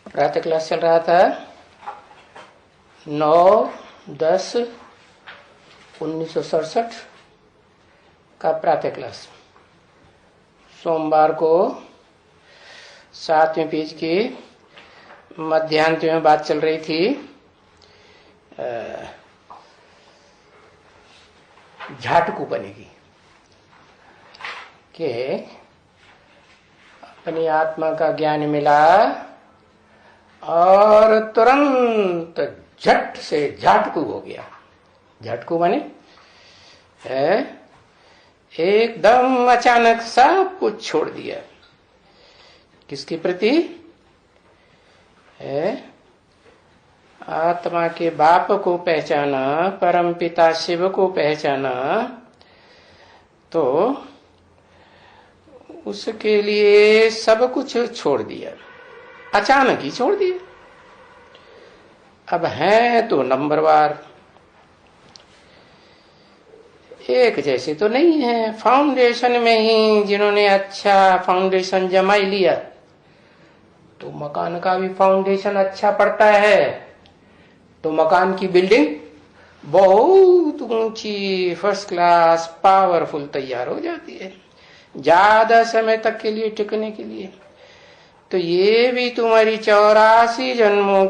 प्रातः क्लास चल रहा था 9/10/1967 का प्रातः क्लास। सोमवार को 7वें पेज की मध्यांत में बात चल रही थी झाटकू बनेगी कि अपनी आत्मा का ज्ञान मिला और तुरंत झट से झाटकू हो गया। झाटकू बने एकदम अचानक सब कुछ छोड़ दिया। किसके प्रति? आत्मा के बाप को पहचाना, परम पिता शिव को पहचाना, तो उसके लिए सब कुछ छोड़ दिया। अचानक ही छोड़ दिया। अब है तो नंबरवार, एक जैसे तो नहीं है। फाउंडेशन में ही जिन्होंने अच्छा फाउंडेशन जमा लिया तो मकान का भी फाउंडेशन अच्छा पड़ता है, तो मकान की बिल्डिंग बहुत ऊंची फर्स्ट क्लास पावरफुल तैयार हो जाती है ज्यादा समय तक के लिए टिकने के लिए। तो ये भी तुम्हारी 84 जन्मों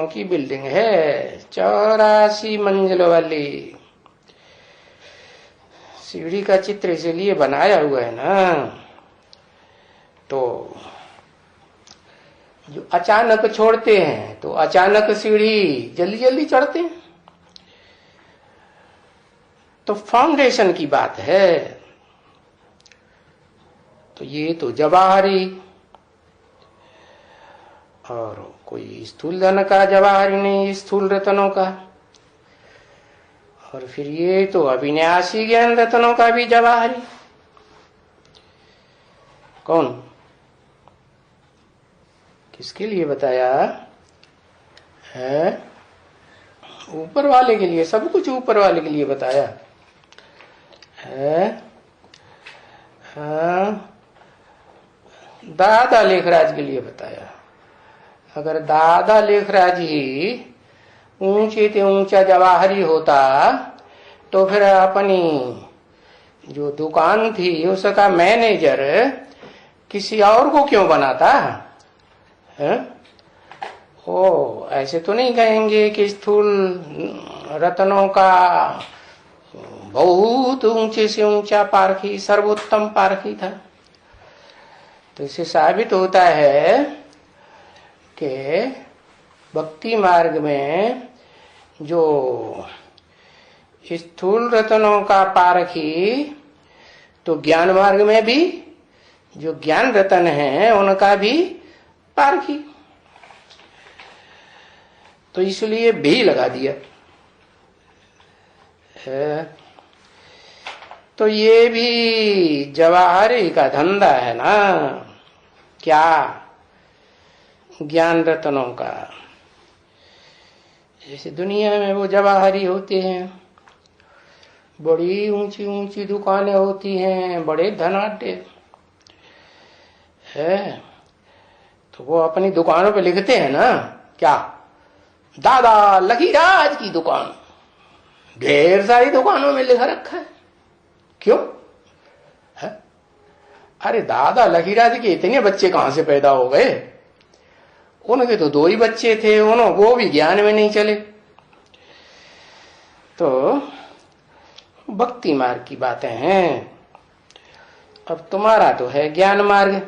की बिल्डिंग है, 84 मंजिल वाली। सीढ़ी का चित्र इसलिए बनाया हुआ है ना, तो जो अचानक छोड़ते हैं तो अचानक सीढ़ी जल्दी जल्दी चढ़ते हैं। तो फाउंडेशन की बात है। तो ये तो जवाहरी, और कोई स्थूल धन का जवाहरी नहीं, स्थूल रत्नों का। और फिर ये तो अविनाशी ज्ञान रत्नों का भी जवाहरी। कौन? किसके लिए बताया है? ऊपर वाले के लिए, सब कुछ ऊपर वाले के लिए बताया है। दादा लेखराज के लिए बताया। अगर दादा लेखराज ही ऊंचे से ऊंचा जवाहरी होता तो फिर अपनी जो दुकान थी उसका मैनेजर किसी और को क्यों बनाता है? ऐसे तो नहीं कहेंगे कि स्थूल रत्नों का बहुत ऊंचे से ऊंचा पारखी, सर्वोत्तम पारखी था। तो इससे साबित होता है कि भक्ति मार्ग में जो स्थूल रत्नों का पारखी, तो ज्ञान मार्ग में भी जो ज्ञान रत्न है उनका भी पारखी। तो इसलिए भी लगा दिया। तो ये भी जवाहरी का धंधा है ना, क्या? ज्ञान रत्नों का। जैसे दुनिया में वो जवाहरी होते हैं, बड़ी ऊंची ऊंची दुकानें होती हैं, बड़े धनाढ्य है, तो वो अपनी दुकानों पे लिखते हैं ना, क्या? दादा लखीराज की दुकान। ढेर सारी दुकानों में लिखा रखा है। क्यों है? अरे दादा लखीराज के इतने बच्चे कहां से पैदा हो गए? उनके तो 2 ही बच्चे थे, वो भी ज्ञान में नहीं चले। तो भक्ति मार्ग की बातें हैं। अब तुम्हारा तो है ज्ञान मार्ग,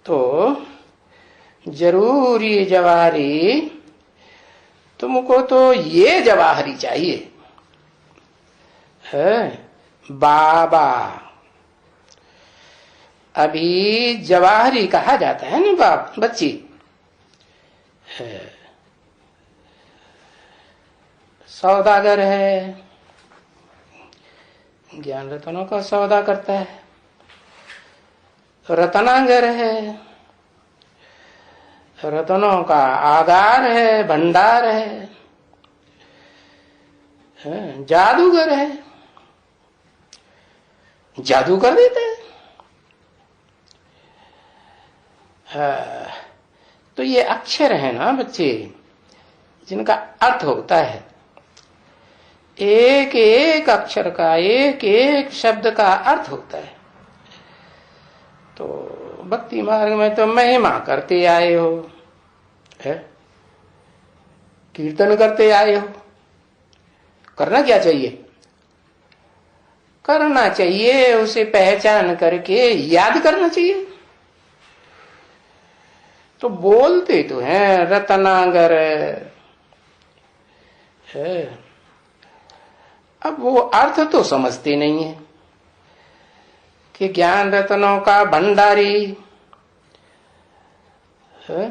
तो जरूर ये जवाहरी, तुमको तो ये जवाहरी चाहिए है। बाबा अभी जवाहरी कहा जाता है ना बाप बच्ची है, सौदागर है, ज्ञान रत्नों का सौदा करता है, रत्नागर है, रत्नों का आगार है, भंडार है, जादूगर है, जादू कर देता है। तो ये अक्षर है ना बच्चे, जिनका अर्थ होता है, एक एक अक्षर का, एक एक शब्द का अर्थ होता है। तो भक्ति मार्ग में तो महिमा करते आए हो, है? कीर्तन करते आए हो। करना क्या चाहिए? करना चाहिए उसे पहचान करके याद करना चाहिए। तो बोलते तो हैं रत्नागर है, अब वो अर्थ तो समझते नहीं है कि ज्ञान रत्नों का भंडारी है,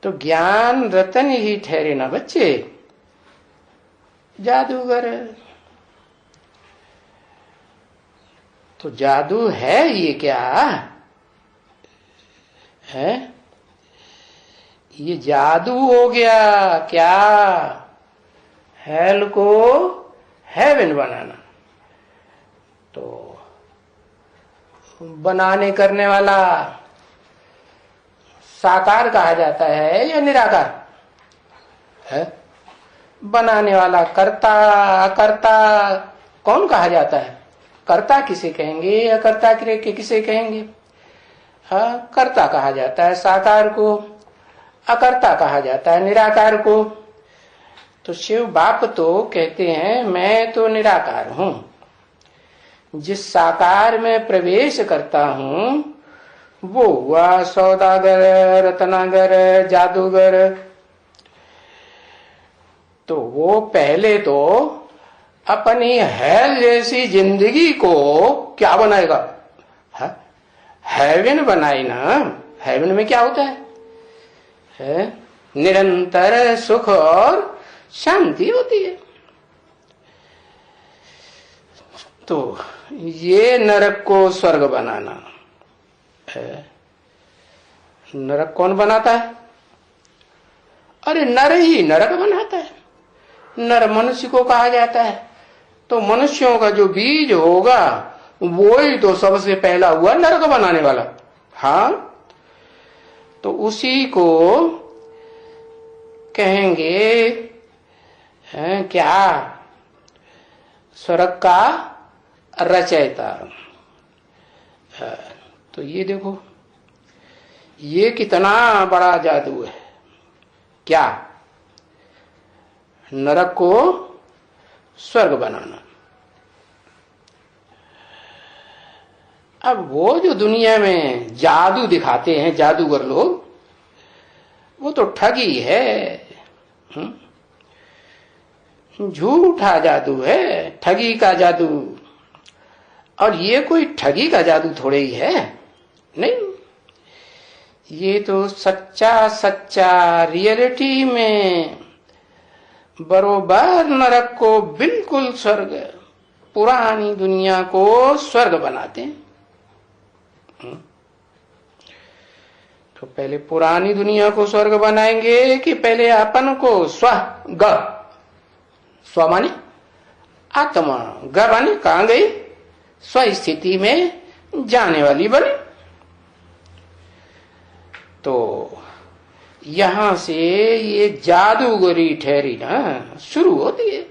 तो ज्ञान रतन ही ठहरे ना बच्चे, जादूगर। तो जादू है ये क्या है? ये जादू हो गया क्या? हेल को हेवन बनाना। तो बनाने करने वाला साकार कहा जाता है या निराकार है? बनाने वाला कर्ता अकर्ता कौन कहा जाता है? कर्ता किसे कहेंगे, अकर्ता किसे कहेंगे? हाँ, कर्ता कहा जाता है साकार को, अकर्ता कहा जाता है निराकार को। तो शिव बाप तो कहते हैं मैं तो निराकार हूं, जिस साकार में प्रवेश करता हूं वो हुआ सौदागर, रत्नागर, जादूगर। तो वो पहले तो अपनी हेल जैसी जिंदगी को क्या बनाएगा? हेवन बनाई ना। हेवन में क्या होता है? निरंतर सुख और शांति होती है। तो ये नरक को स्वर्ग बनाना है। नरक कौन बनाता है? अरे नर ही नरक बनाता है। नर मनुष्य को कहा जाता है। तो मनुष्यों का जो बीज होगा वो ही तो सबसे पहला हुआ नरक बनाने वाला। हाँ, तो उसी को कहेंगे क्या? स्वर्ग का रचयिता। तो ये देखो, ये कितना बड़ा जादू है। क्या? नरक को स्वर्ग बनाना। अब वो जो दुनिया में जादू दिखाते हैं जादूगर लोग, वो तो ठगी है, झूठा जादू है, ठगी का जादू। और ये कोई ठगी का जादू थोड़े ही है, नहीं। ये तो सच्चा सच्चा रियलिटी में बरोबर नरक को बिल्कुल स्वर्ग, पुरानी दुनिया को स्वर्ग बनाते हैं। तो पहले पुरानी दुनिया को स्वर्ग बनाएंगे कि पहले अपन को स्वर्ग? स्व माने आत्मा, ग माने कहां गई? स्व स्थिति में जाने वाली बने। तो यहां से ये जादूगरी ठहरी ना शुरू होती है।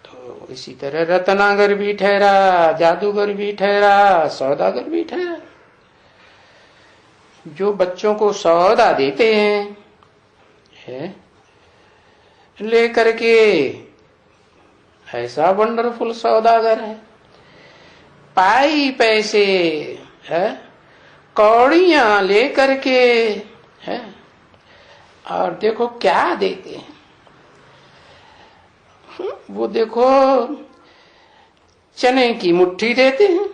तो इसी तरह रत्नागर भी ठहरा, जादूगर भी ठहरा, सौदागर भी ठहरा। जो बच्चों को सौदा देते हैं है? लेकर के ऐसा वंडरफुल सौदागर है, पाई पैसे है, कौड़ियां लेकर के है, और देखो क्या देते हैं। वो देखो चने की मुट्ठी देते हैं,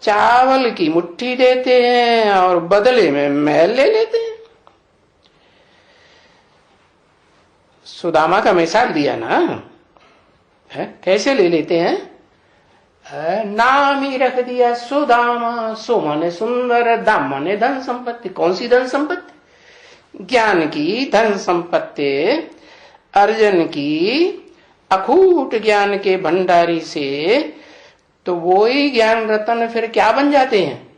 चावल की मुट्ठी देते हैं, और बदले में महल ले लेते हैं। सुदामा का मिसाल दिया ना है? कैसे ले लेते हैं? नाम ही रख दिया सुदामा। सो माने सुंदर, दाम माने धन संपत्ति। कौन सी धन संपत्ति? ज्ञान की धन संपत्ति, अर्जन की, अखूट ज्ञान के भंडारी से। तो वो ही ज्ञान रतन फिर क्या बन जाते हैं?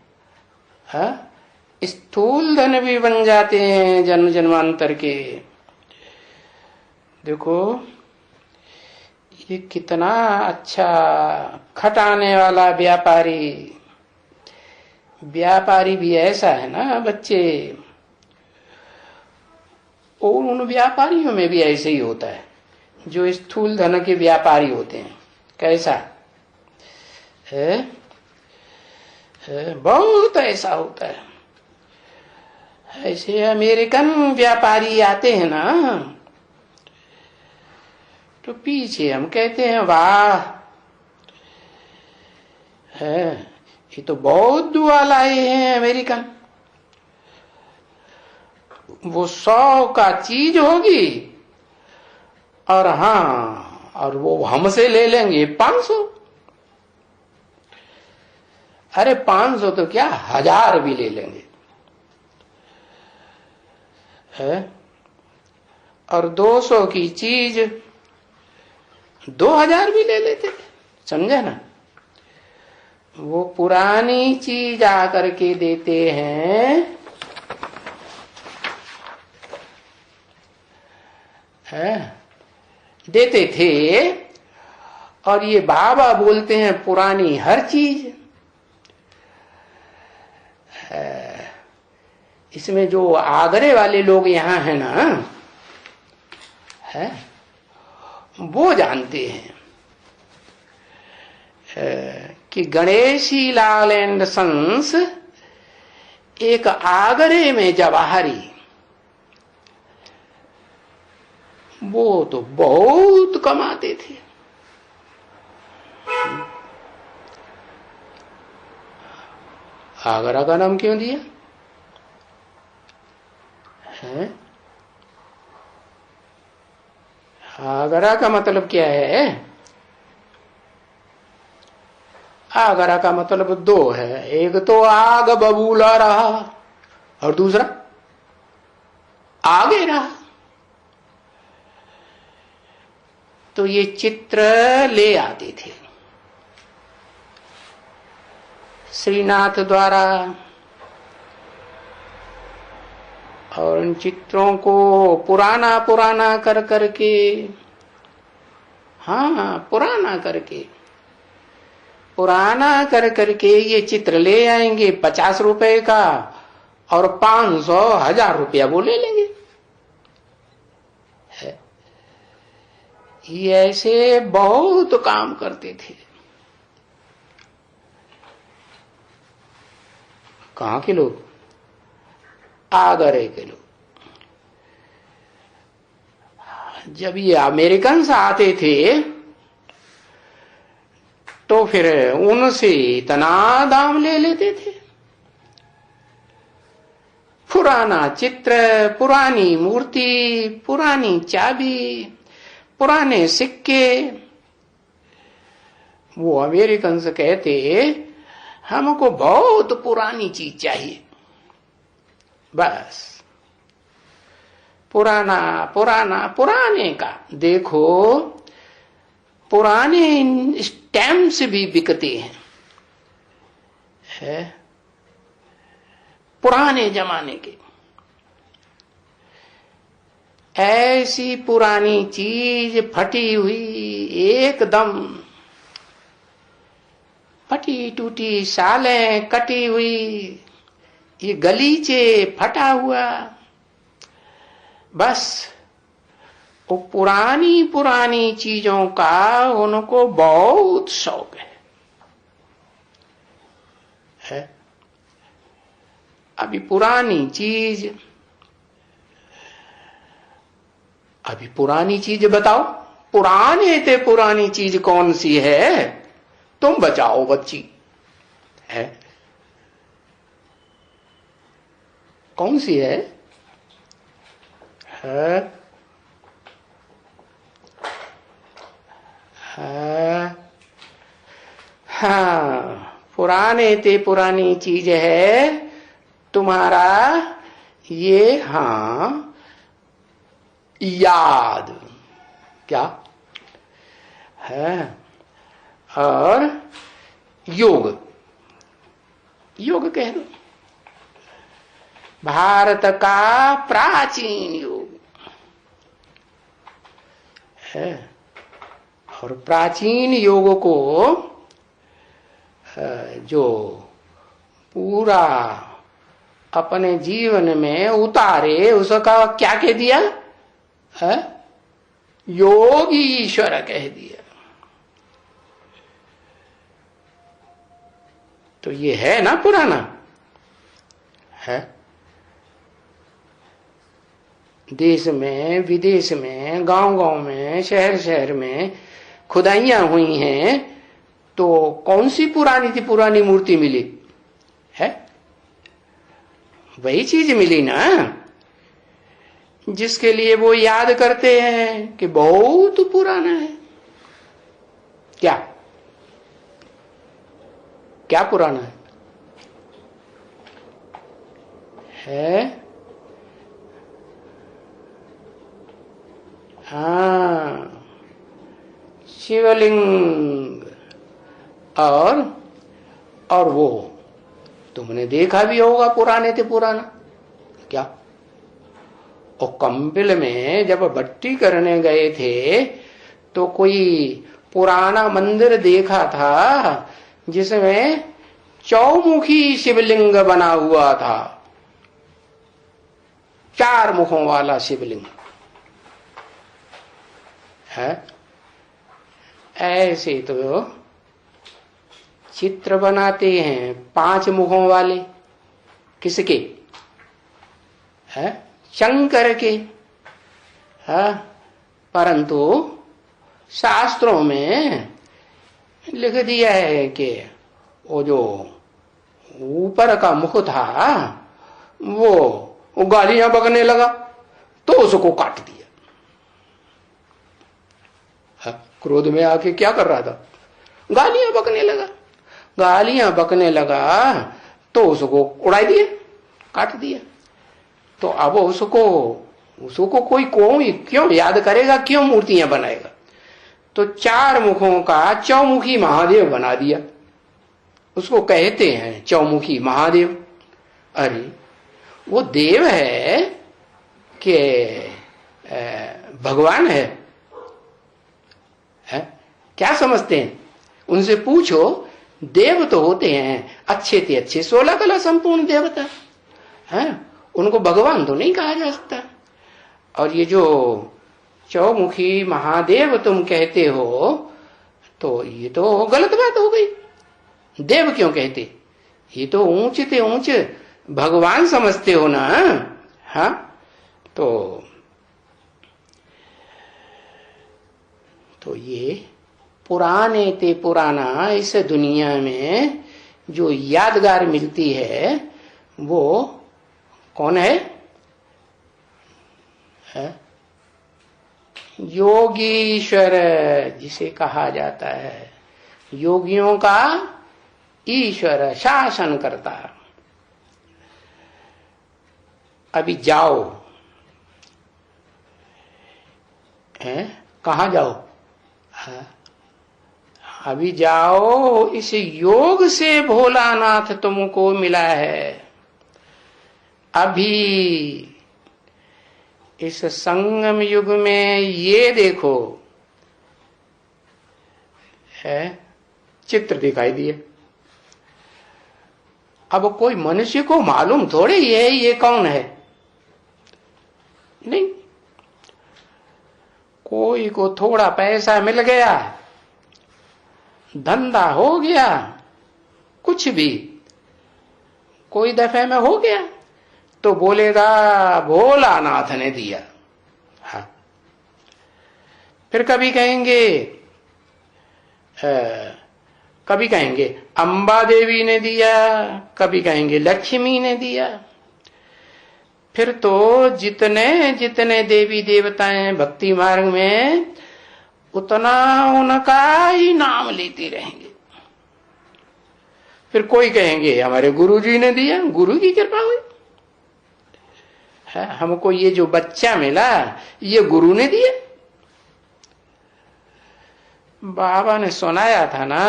स्थूल धन भी बन जाते हैं जन्म जन्मांतर के। देखो ये कितना अच्छा खटाने वाला व्यापारी, व्यापारी भी ऐसा है ना बच्चे। और उन व्यापारियों में भी ऐसे ही होता है जो स्थूल धन के व्यापारी होते हैं। कैसा है? बहुत ऐसा होता है। ऐसे अमेरिकन व्यापारी आते हैं ना, तो पीछे हम कहते हैं वाह है, ये तो बहुत दुआ लाए हैं अमेरिकन। वो 100 का चीज होगी और हाँ, और वो हमसे ले लेंगे 500। अरे 500 तो क्या, 1000 भी ले लेंगे है। और 200 की चीज 2000 भी ले लेते थे, समझे ना। वो पुरानी चीज आकर के देते हैं देते थे, और ये बाबा बोलते हैं पुरानी हर चीज। इसमें जो आगरे वाले लोग यहाँ हैं ना, है वो जानते हैं कि गणेशी लाल एंड सन्स एक आगरे में जवाहरी, वो तो बहुत कमाते थे। आगरा का नाम क्यों दिया है? आगरा का मतलब क्या है? आगरा का मतलब 2 है। एक तो आग बबूला रहा और दूसरा आगे रहा। तो ये चित्र ले आते थे श्रीनाथ द्वारा, और इन चित्रों को पुराना पुराना कर करके, हाँ पुराना करके ये चित्र ले आएंगे 50 रुपए का, और 500 1000 रुपया वो ले लेंगे। ये ऐसे बहुत काम करते थे। कहाँ के लोग? आगरे के लोग। जब ये अमेरिकन से आते थे तो फिर उनसे इतना दाम ले लेते थे। पुराना चित्र, पुरानी मूर्ति, पुरानी चाबी, पुराने सिक्के। वो अमेरिकन से कहते हमको बहुत पुरानी चीज चाहिए, बस पुराना पुराना पुराने का। देखो पुराने स्टैम्प्स भी बिकते हैं, है पुराने जमाने के। ऐसी पुरानी चीज फटी हुई, एकदम फटी टूटी, सालें कटी हुई, ये गलीचे फटा हुआ, बस वो पुरानी पुरानी चीजों का उनको बहुत शौक है। अभी पुरानी चीज बताओ, पुराने ते पुरानी चीज कौन सी है? तुम बचाओ बच्ची, है कौन सी है? हाँ, पुराने ते पुरानी चीज है तुम्हारा ये, हाँ याद, क्या है? और योग कह दो, भारत का प्राचीन योग है। और प्राचीन योग को जो पूरा अपने जीवन में उतारे, उसका क्या कह दिया है? योगीश्वर कह दिया। तो ये है ना पुराना है। देश में, विदेश में, गांव-गांव में, शहर-शहर में खुदाइयां हुई हैं। तो कौन सी पुरानी मूर्ति मिली है? वही चीज मिली ना, जिसके लिए वो याद करते हैं कि बहुत पुराना है। क्या क्या पुराना है? हाँ, शिवलिंग। और वो तुमने देखा भी होगा, पुराने थे पुराना क्या। और कंपिल में जब भट्टी करने गए थे तो कोई पुराना मंदिर देखा था जिसमें चौमुखी शिवलिंग बना हुआ था, 4 मुखों वाला शिवलिंग है। ऐसे तो चित्र बनाते हैं 5 मुखों वाले, किसके है? शंकर के। है परंतु शास्त्रों में लिख दिया है कि वो जो ऊपर का मुख था वो गालियां बकने लगा तो उसको काट दिया। क्रोध में आके क्या कर रहा था? गालियां बकने लगा तो उसको उड़ा दिया, काट दिया। तो अब उसको कोई क्यों याद करेगा, क्यों मूर्तियां बनाएगा? तो 4 मुखों का चौमुखी महादेव बना दिया। उसको कहते हैं चौमुखी महादेव। अरे वो देव है कि भगवान है? क्या समझते हैं? उनसे पूछो। देव तो होते हैं अच्छे से अच्छे 16 कला संपूर्ण देवता है, उनको भगवान तो नहीं कहा जा सकता। और ये जो चौमुखी महादेव तुम कहते हो तो ये तो गलत बात हो गई। देव क्यों कहते? ये तो ऊंचे से ऊंचे भगवान समझते हो ना। हाँ, तो ये पुराने ते पुराना इस दुनिया में जो यादगार मिलती है वो कौन है? योगीश्वर जिसे कहा जाता है, योगियों का ईश्वर, शासन करता। अभी जाओ, कहाँ जाओ? अभी जाओ, इस योग से भोलानाथ तुमको मिला है। अभी इस संगम युग में ये देखो है चित्र दिखाई दिए। अब कोई मनुष्य को मालूम थोड़े ये कौन है, नहीं। कोई को थोड़ा पैसा मिल गया, धंधा हो गया, कुछ भी कोई दफे में हो गया तो बोलेगा भोलानाथ ने दिया। हाँ, फिर कभी कहेंगे अंबा देवी ने दिया, कभी कहेंगे लक्ष्मी ने दिया। फिर तो जितने जितने देवी देवताएं भक्ति मार्ग में, उतना उनका ही नाम लेते रहेंगे। फिर कोई कहेंगे हमारे गुरु जी ने दिया, गुरु की कृपा हुई है, हमको ये जो बच्चा मिला ये गुरु ने दिया। बाबा ने सुनाया था ना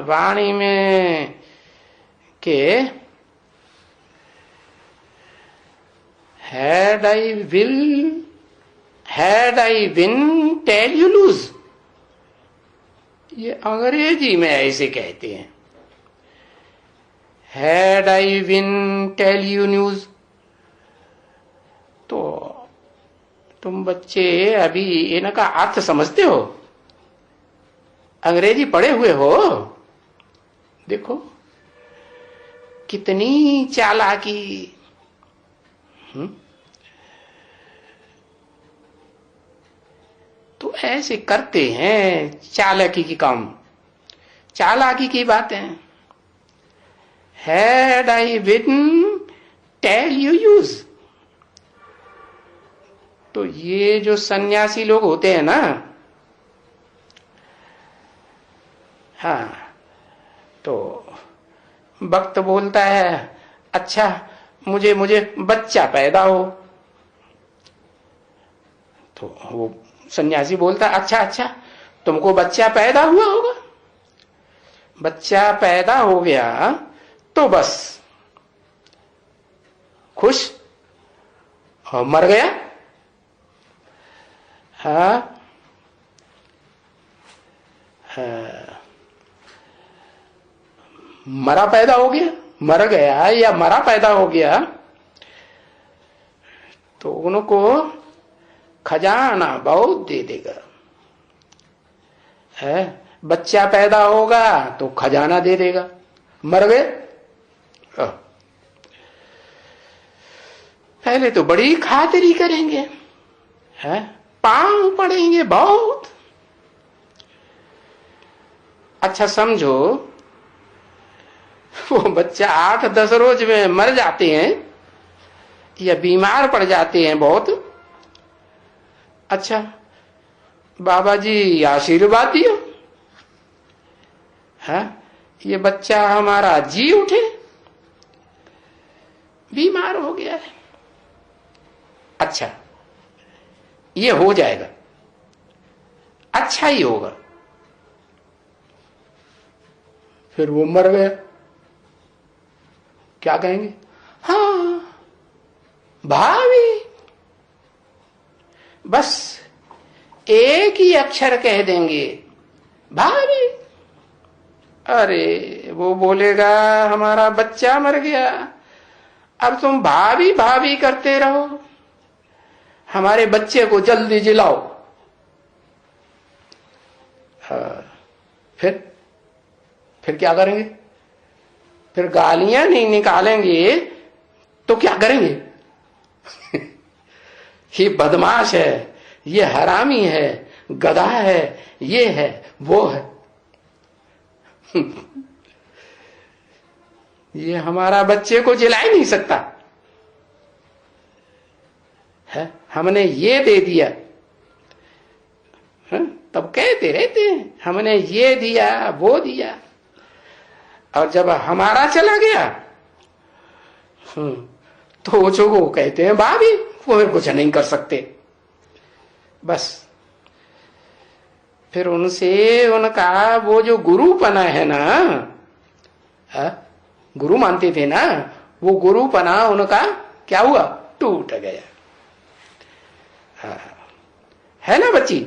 वाणी में कि head I win tail you lose, ये अंग्रेजी में ऐसे कहते हैं। Head I win tail you news, तो तुम बच्चे अभी इनका अर्थ समझते हो? अंग्रेजी पढ़े हुए हो? देखो कितनी चालाकी। तो ऐसे करते हैं चालाकी की काम, चालाकी की बातें। Head I win tail you use, तो ये जो सन्यासी लोग होते हैं ना, हाँ, तो वक्त बोलता है अच्छा मुझे बच्चा पैदा हो, तो वो सन्यासी बोलता अच्छा तुमको बच्चा पैदा हुआ होगा, बच्चा पैदा हो गया तो बस खुश, और मर गया, हाँ, मरा पैदा हो गया, मर गया या मरा पैदा हो गया, तो उनको खजाना बहुत दे देगा। है बच्चा पैदा होगा तो खजाना दे देगा, मर गए पहले तो बड़ी खातिरी करेंगे, है पांव पड़ेंगे बहुत। अच्छा समझो वो बच्चा 8-10 रोज में मर जाते हैं या बीमार पड़ जाते हैं बहुत। अच्छा बाबा जी आशीर्वाद दियो, है ये बच्चा हमारा जी उठे, बीमार हो गया है, अच्छा ये हो जाएगा, अच्छा ही होगा, फिर वो मर गया, क्या कहेंगे? हाँ भावी, बस एक ही अक्षर कह देंगे भावी, अरे वो बोलेगा हमारा बच्चा मर गया, अब तुम भाभी भाभी करते रहो, हमारे बच्चे को जल्दी जिलाओ। फिर क्या करेंगे? फिर गालियां नहीं निकालेंगे तो क्या करेंगे? ये बदमाश है, ये हरामी है, गधा है, ये है वो है, ये हमारा बच्चे को जिला ही नहीं सकता है, हमने ये दे दिया, है? तब कहते रहते हैं हमने ये दिया वो दिया, और जब हमारा चला गया तो वो जो को कहते हैं भाभी, वो फिर कुछ नहीं कर सकते, बस फिर उनसे उनका वो जो गुरुपना है ना, गुरु मानते थे ना, वो गुरुपना उनका क्या हुआ? टूट गया। है ना बच्ची?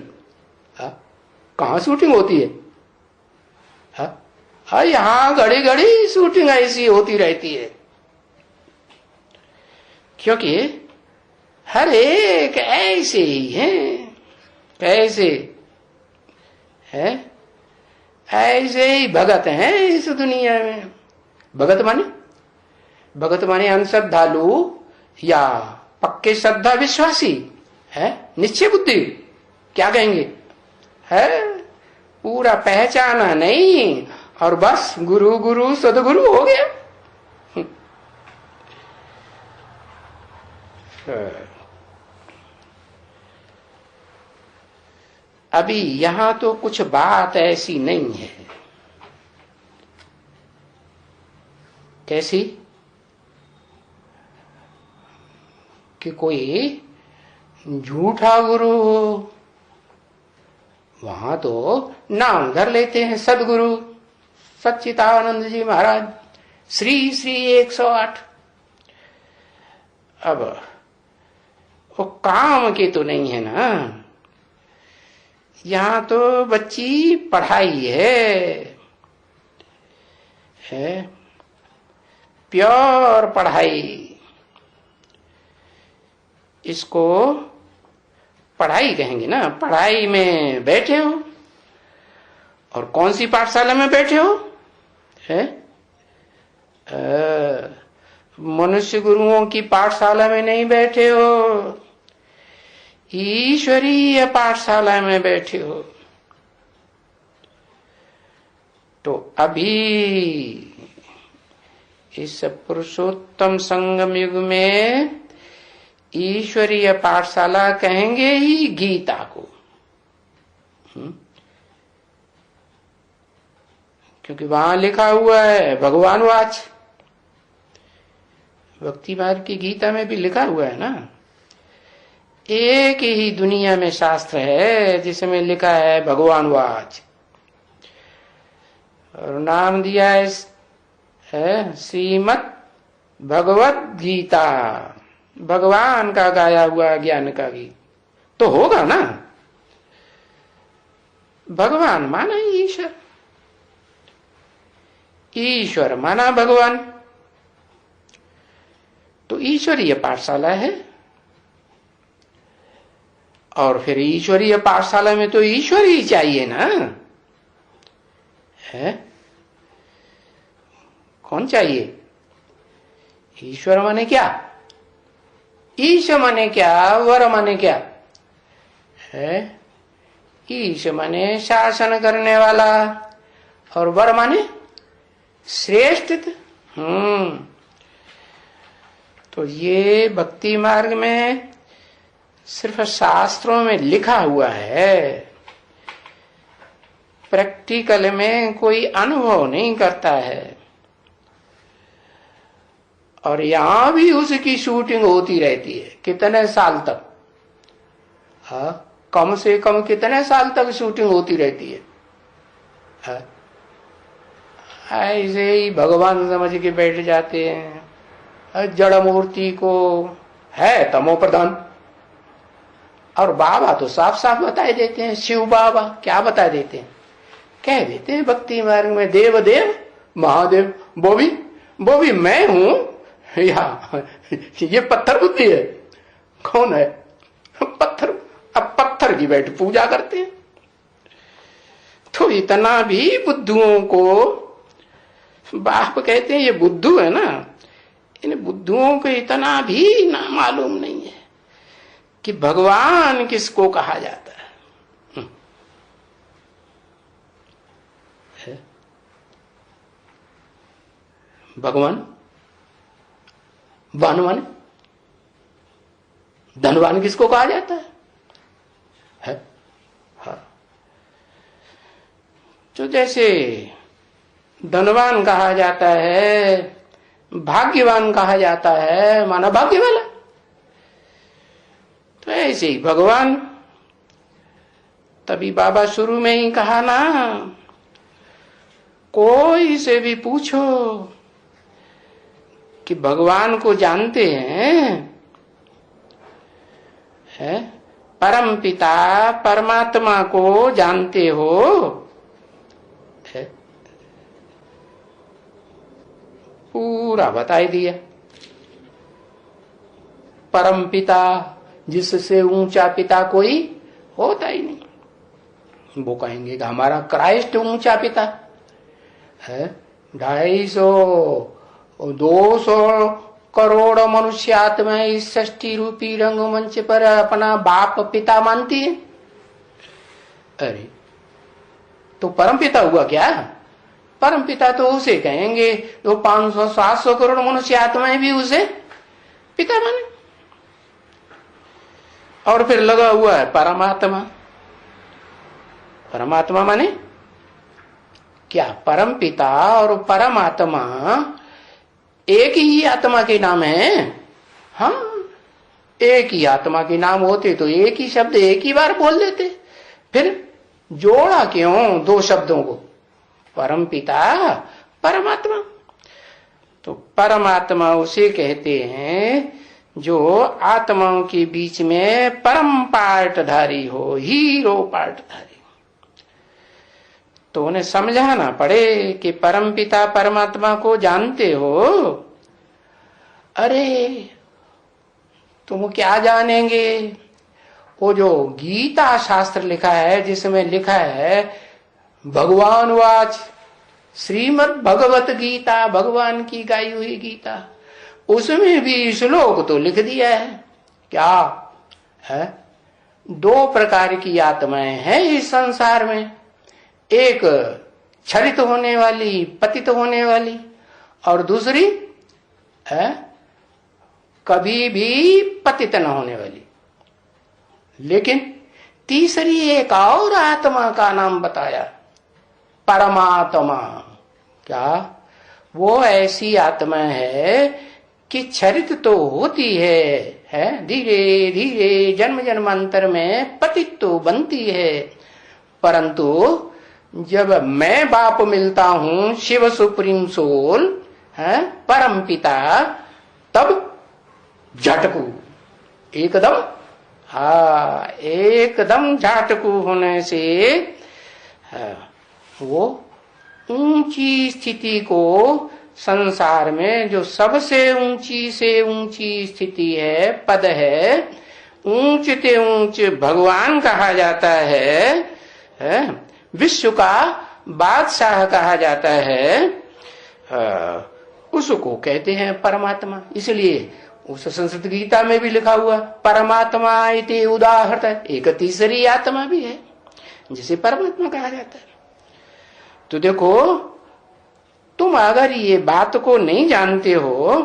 कहाँ शूटिंग होती है? हाँ यहाँ घड़ी घड़ी शूटिंग ऐसी होती रहती है, क्योंकि हर एक ऐसे ही है, कैसे है, ऐसे ही भगत हैं इस दुनिया में। भगत माने अनश्रद्धालु या पक्के श्रद्धा विश्वासी है, निश्चय बुद्धि क्या कहेंगे, है पूरा पहचाना नहीं और बस गुरु गुरु सदगुरु हो गया। अभी यहां तो कुछ बात ऐसी नहीं है। कैसी? कि कोई झूठा गुरु हो, वहां तो नाम धर लेते हैं सदगुरु सच्चिदानंद जी महाराज, श्री 108। अब वो काम के तो नहीं है ना, यहां तो बच्ची पढ़ाई है प्योर पढ़ाई। इसको पढ़ाई कहेंगे ना। पढ़ाई में बैठे हो, और कौन सी पाठशाला में बैठे हो? है मनुष्य गुरुओं की पाठशाला में नहीं बैठे हो, ईश्वरीय पाठशाला में बैठे हो। तो अभी इस पुरुषोत्तम संगम युग में ईश्वरीय पाठशाला कहेंगे ही गीता को, क्योंकि वहां लिखा हुआ है भगवान वाच। भक्ति मार्ग की गीता में भी लिखा हुआ है ना। एक ही दुनिया में शास्त्र है जिसमें लिखा है भगवान वाच, और नाम दिया है श्रीमद् भगवत गीता, भगवान का गाया हुआ ज्ञान का गीत। तो होगा ना, भगवान माना ईश्वर, ईश्वर माना भगवान, तो ईश्वरीय पाठशाला है। और फिर ईश्वरीय पाठशाला में तो ईश्वर ही चाहिए ना, है? कौन चाहिए? ईश्वर माने क्या? ईश माने क्या, वर माने क्या है? ईश माने शासन करने वाला, और वर माने श्रेष्ठ। तो ये भक्ति मार्ग में सिर्फ शास्त्रों में लिखा हुआ है, प्रैक्टिकल में कोई अनुभव नहीं करता है। और यहां भी उसकी शूटिंग होती रहती है कितने साल तक, हाँ, कम से कम कितने साल तक शूटिंग होती रहती है। हाँ? ऐसे ही भगवान समझ के बैठ जाते हैं, जड़ मूर्ति को है तमो प्रधान। और बाबा तो साफ साफ बता देते हैं, शिव बाबा क्या बता देते हैं, कह देते हैं भक्ति मार्ग में देव देव महादेव वो भी मैं हूं, या ये पत्थर बुद्धि है। कौन है पत्थर? अब पत्थर की बैठ पूजा करते हैं। तो इतना भी बुद्धुओं को बाप कहते हैं, ये बुद्धू है ना, इन बुद्धुओं को इतना भी ना मालूम नहीं है कि भगवान किसको कहा जाता है। भगवान धनवान, धनवान किसको कहा जाता है? हाँ। तो जैसे धनवान कहा जाता है, भाग्यवान कहा जाता है, माना भाग्य वाला, तो ऐसे ही भगवान। तभी बाबा शुरू में ही कहा ना, कोई से भी पूछो कि भगवान को जानते हैं, है? परम पिता परमात्मा को जानते हो, है? पूरा बता दिया। परम पिता, जिससे ऊंचा पिता कोई होता ही नहीं। वो कहेंगे कि हमारा क्राइस्ट ऊंचा पिता है। 250 200 करोड़ मनुष्य आत्मा इस षष्ठी रूपी रंगमंच पर अपना बाप पिता मानती है। अरे तो परम पिता हुआ क्या? परम पिता तो उसे कहेंगे तो 500-700 करोड़ मनुष्य आत्माएं भी उसे पिता माने। और फिर लगा हुआ है परमात्मा। परमात्मा माने क्या? परम पिता और परमात्मा एक ही आत्मा के नाम है। हाँ, एक ही आत्मा के नाम होते तो एक ही शब्द एक ही बार बोल देते, फिर जोड़ा क्यों दो शब्दों को? परम पिता परमात्मा। तो परमात्मा उसे कहते हैं जो आत्माओं के बीच में परम पार्टधारी हो, हीरो पार्टधारी। तो उन्हें समझाना पड़े कि परम पिता परमात्मा को जानते हो? अरे तुम क्या जानेंगे? वो जो गीता शास्त्र लिखा है, जिसमें लिखा है भगवान वाच, श्रीमद् भगवत गीता, भगवान की गाई हुई गीता, उसमें भी श्लोक तो लिख दिया है। क्या है? 2 प्रकार की आत्माएं हैं इस संसार में, एक क्षरित होने वाली, पतित होने वाली, और दूसरी है कभी भी पतित न होने वाली। लेकिन तीसरी एक और आत्मा का नाम बताया, परमात्मा। क्या? वो ऐसी आत्मा है कि क्षरित तो होती है, धीरे धीरे जन्म जन्मांतर में पतित तो बनती है, परंतु जब मैं बाप मिलता हूं, शिव सुप्रीम सोल है, परम पिता, तब झटकू एकदम, एकदम झटकू होने से वो ऊंची स्थिति को, संसार में जो सबसे ऊंची से ऊंची स्थिति है, पद है, ऊंच से ऊंच भगवान कहा जाता है, विश्व का बादशाह कहा जाता है, उसको कहते हैं परमात्मा। इसलिए उस संस्कृत गीता में भी लिखा हुआ परमात्मा इति उदाहृत, एक तीसरी आत्मा भी है जिसे परमात्मा कहा जाता है। तो देखो, तुम अगर ये बात को नहीं जानते हो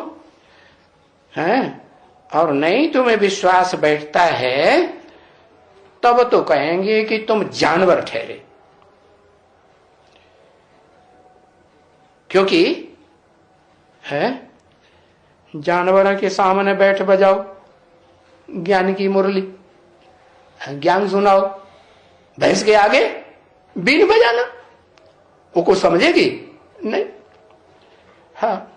हैं, और नहीं तुम्हें विश्वास बैठता है, तब तो कहेंगे कि तुम जानवर ठहरे। क्योंकि है जानवरों के सामने बैठ बजाओ ज्ञान की मुरली, ज्ञान सुनाओ, भैंस के आगे बीन बजाना, वो कुछ समझेगी नहीं। हाँ,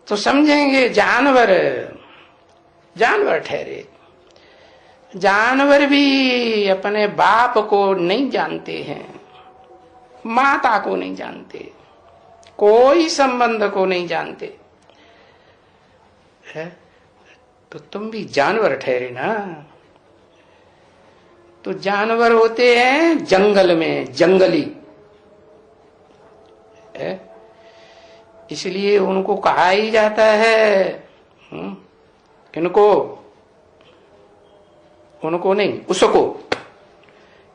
तो समझेंगे जानवर, जानवर ठहरे। जानवर भी अपने बाप को नहीं जानते हैं, माता को नहीं जानते, कोई संबंध को नहीं जानते है, तो तुम भी जानवर ठहरे ना। तो जानवर होते हैं जंगल में, जंगली है, इसलिए उनको कहा ही जाता है, किनको? उनको नहीं, उसको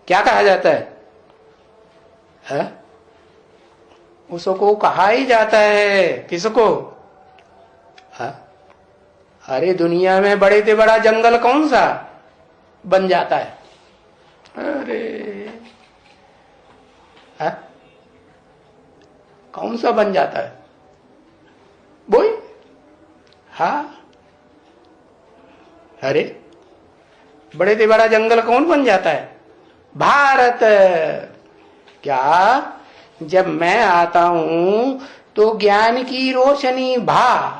क्या कहा जाता है? उसको कहा ही जाता है। किसको? है? अरे दुनिया में बड़े से बड़ा जंगल कौन सा बन जाता है? अरे है? कौन सा बन जाता है? बोई? हाँ, अरे बड़े से बड़ा जंगल कौन बन जाता है? भारत। क्या? जब मैं आता हूं तो ज्ञान की रोशनी, भा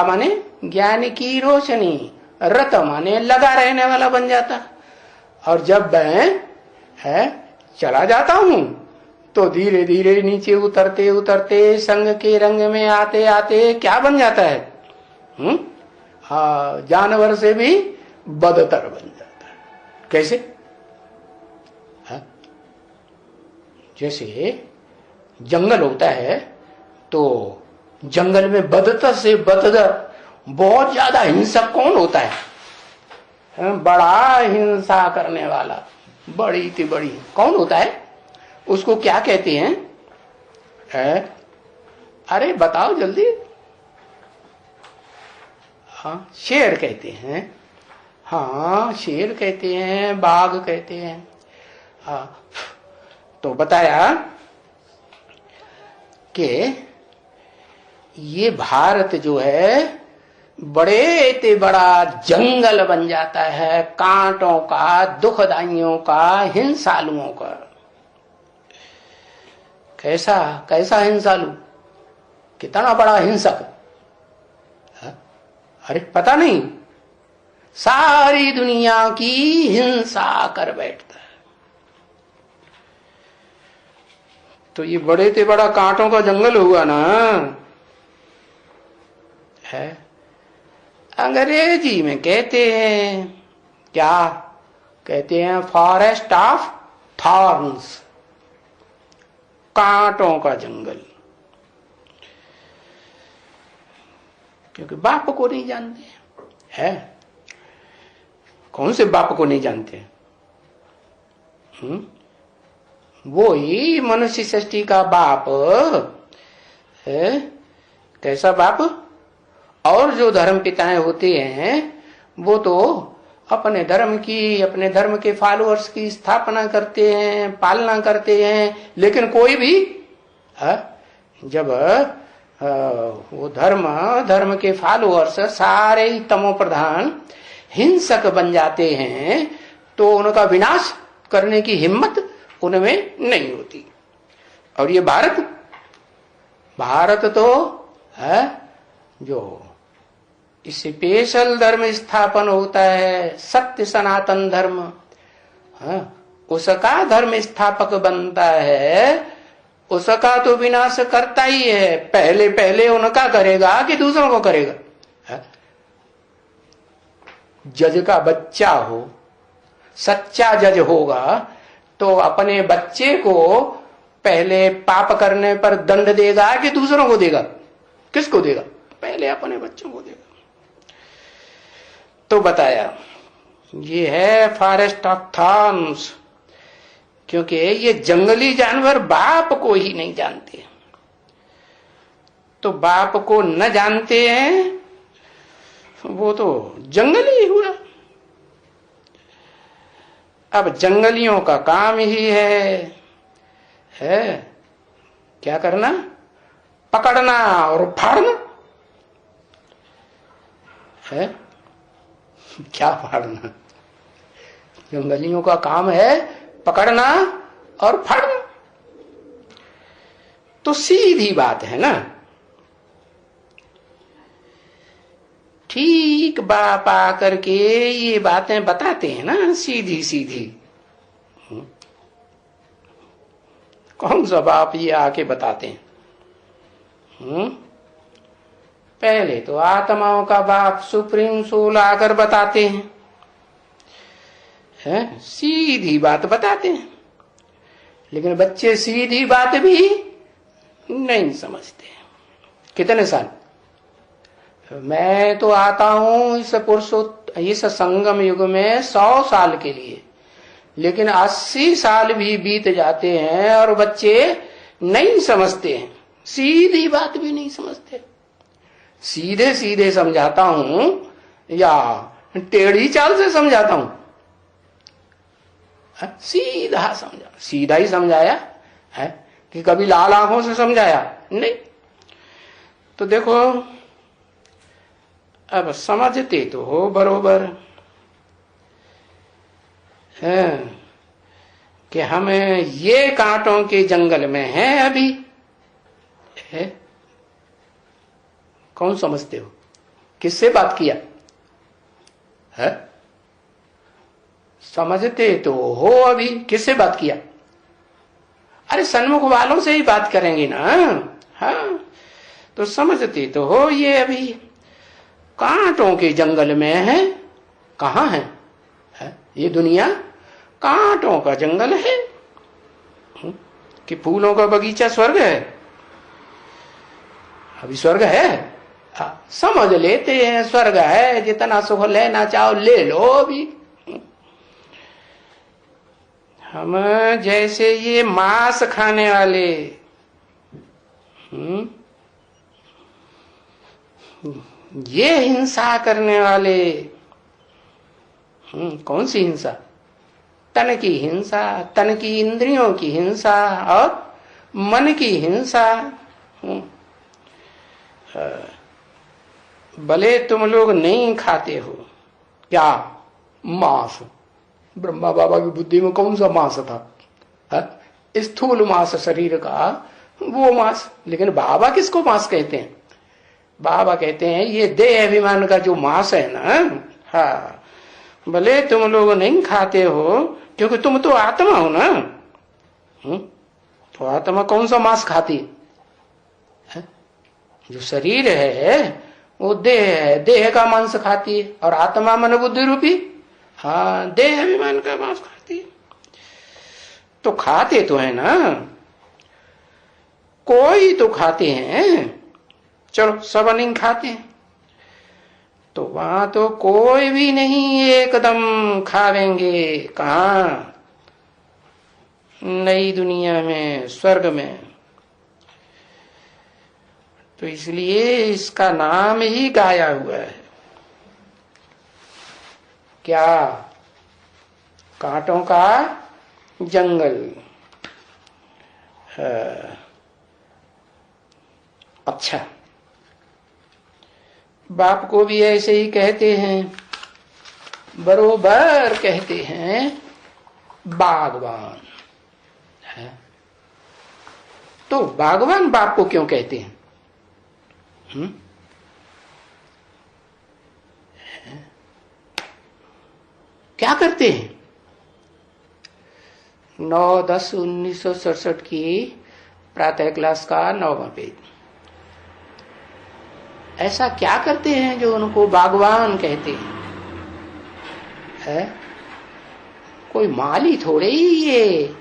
माने ज्ञान की रोशनी, रत माने लगा रहने वाला बन जाता। और जब मैं चला जाता हूं तो धीरे धीरे नीचे उतरते उतरते संग के रंग में आते आते क्या बन जाता है? हाँ, जानवर से भी बदतर बन जाता है। कैसे? हाँ? जैसे जंगल होता है तो जंगल में बदतर से बदतर बहुत ज्यादा हिंसक कौन होता है? बड़ा हिंसा करने वाला, बड़ी थी बड़ी कौन होता है? उसको क्या कहते हैं? अरे बताओ जल्दी। हाँ, शेर कहते हैं। हाँ, शेर कहते हैं, बाघ कहते हैं। हाँ, तो बताया कि ये भारत जो है बड़े ते बड़ा जंगल बन जाता है, कांटों का, दुखदाइयों का, हिंसालुओं का। कैसा कैसा हिंसालु? कितना बड़ा हिंसक अरे पता नहीं, सारी दुनिया की हिंसा कर बैठता है। तो ये बड़े से बड़ा कांटों का जंगल हुआ ना है। अंग्रेजी में कहते हैं, क्या कहते हैं? फॉरेस्ट ऑफ थॉर्न्स, कांटों का जंगल। क्योंकि बाप को नहीं जानते है। कौन से बाप को नहीं जानते? वो ही मनुष्य सृष्टि का बाप है। कैसा बाप? और जो धर्म पिताएं होते हैं वो तो अपने धर्म के फॉलोअर्स की स्थापना करते हैं, पालना करते हैं। लेकिन कोई भी जब वो धर्म के फॉलोअर्स सारे ही तमो प्रधान हिंसक बन जाते हैं तो उनका विनाश करने की हिम्मत उनमें नहीं होती। और ये भारत तो है जो स्पेशल धर्म स्थापन होता है, सत्य सनातन धर्म, उसका धर्म स्थापक बनता है, उसका तो विनाश करता ही है। पहले उनका करेगा कि दूसरों को करेगा? जज का बच्चा हो, सच्चा जज होगा तो अपने बच्चे को पहले पाप करने पर दंड देगा कि दूसरों को देगा? किसको देगा? पहले अपने बच्चों को देगा। तो बताया ये है फॉरेस्ट ऑफ थॉर्न्स, क्योंकि ये जंगली जानवर बाप को ही नहीं जानते। तो बाप को न जानते हैं वो तो जंगली हुआ। अब जंगलियों का काम ही है क्या करना? पकड़ना और फाड़ना है। क्या फाड़ना? जंगलियों का काम है पकड़ना और फाड़ना। तो सीधी बात है ना। ठीक बाप आकर के ये बातें बताते हैं ना, सीधी सीधी। कौन सा बाप ये आके बताते हैं? पहले तो आत्माओं का बाप सुप्रीम सोल आकर बताते हैं, सीधी बात बताते हैं। लेकिन बच्चे सीधी बात भी नहीं समझते। कितने साल मैं तो आता हूं इस संगम युग में 100 साल के लिए, लेकिन 80 साल भी बीत जाते हैं और बच्चे नहीं समझते हैं, सीधी बात भी नहीं समझते। सीधे सीधे समझाता हूं या टेढ़ी चाल से समझाता हूं? सीधा ही समझाया है कि कभी लाल आंखों से समझाया नहीं। तो देखो अब समझते तो हो बरोबर है कि हम ये कांटों के जंगल में हैं अभी है। कौन समझते हो? किससे बात किया है? समझते तो हो अभी, किससे बात किया? अरे सन्मुख वालों से ही बात करेंगे ना। हाँ तो समझते तो हो ये अभी कांटों के जंगल में है। कहाँ है? ये दुनिया कांटों का जंगल है कि फूलों का बगीचा स्वर्ग है? अभी स्वर्ग है? समझ लेते हैं स्वर्ग है, जितना सुख लेना चाहो ले लो। अभी हम जैसे ये मांस खाने वाले ये हिंसा करने वाले, कौन सी हिंसा? तन की हिंसा, तन की इंद्रियों की हिंसा और मन की हिंसा। भले तुम लोग नहीं खाते हो क्या मांस? ब्रह्मा बाबा की बुद्धि में कौन सा मांस था? स्थूल मांस शरीर का वो मांस। लेकिन बाबा किसको मांस कहते हैं? बाबा कहते हैं ये देह अभिमान का जो मांस है ना, हाँ, भले तुम लोग नहीं खाते हो क्योंकि तुम तो आत्मा हो ना। तो आत्मा कौन सा मांस खाती है? जो शरीर है वो देह है, देह का मांस खाती है, और आत्मा मन बुद्धि रूपी, हाँ, देह अभिमान का मांस खाती है। तो खाते तो है ना, कोई तो खाते हैं, चलो सब नहीं खाते हैं, तो वहां तो कोई भी नहीं एकदम खावेंगे। कहा? नई दुनिया में, स्वर्ग में। तो इसलिए इसका नाम ही गाया हुआ है। क्या? कांटों का जंगल। अच्छा, बाप को भी ऐसे ही कहते हैं, बरोबर कहते हैं बागवान है। तो बागवान बाप को क्यों कहते हैं? क्या करते हैं? 9-10-1967 की प्रातः क्लास का 9वां पेज। ऐसा क्या करते हैं जो उनको बागवान कहते हैं? है? कोई माली थोड़े ही ये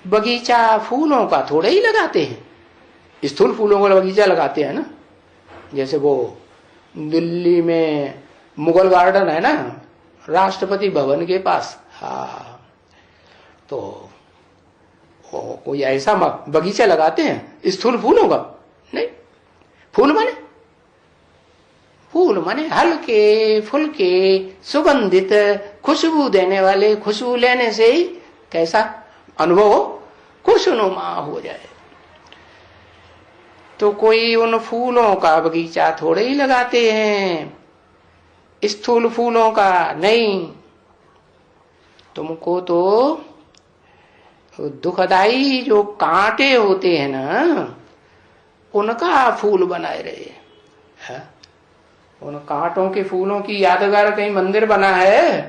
बगीचा फूलों का थोड़े ही लगाते हैं। स्थूल फूलों का बगीचा लगाते हैं ना, जैसे वो दिल्ली में मुगल गार्डन है ना, राष्ट्रपति भवन के पास, हाँ, तो कोई ऐसा बगीचा लगाते हैं स्थूल फूलों का? नहीं। फूल माने हल्के फुल्के सुगंधित खुशबू देने वाले, खुशबू लेने से ही कैसा अनुभव हो? खुशनुमा हो जाए। तो कोई उन फूलों का बगीचा थोड़े ही लगाते हैं, स्थूल फूलों का नहीं। तुमको तो दुखदाई जो कांटे होते हैं ना, उनका फूल बनाए रहे है। उन कांटों के फूलों की यादगार कहीं मंदिर बना है?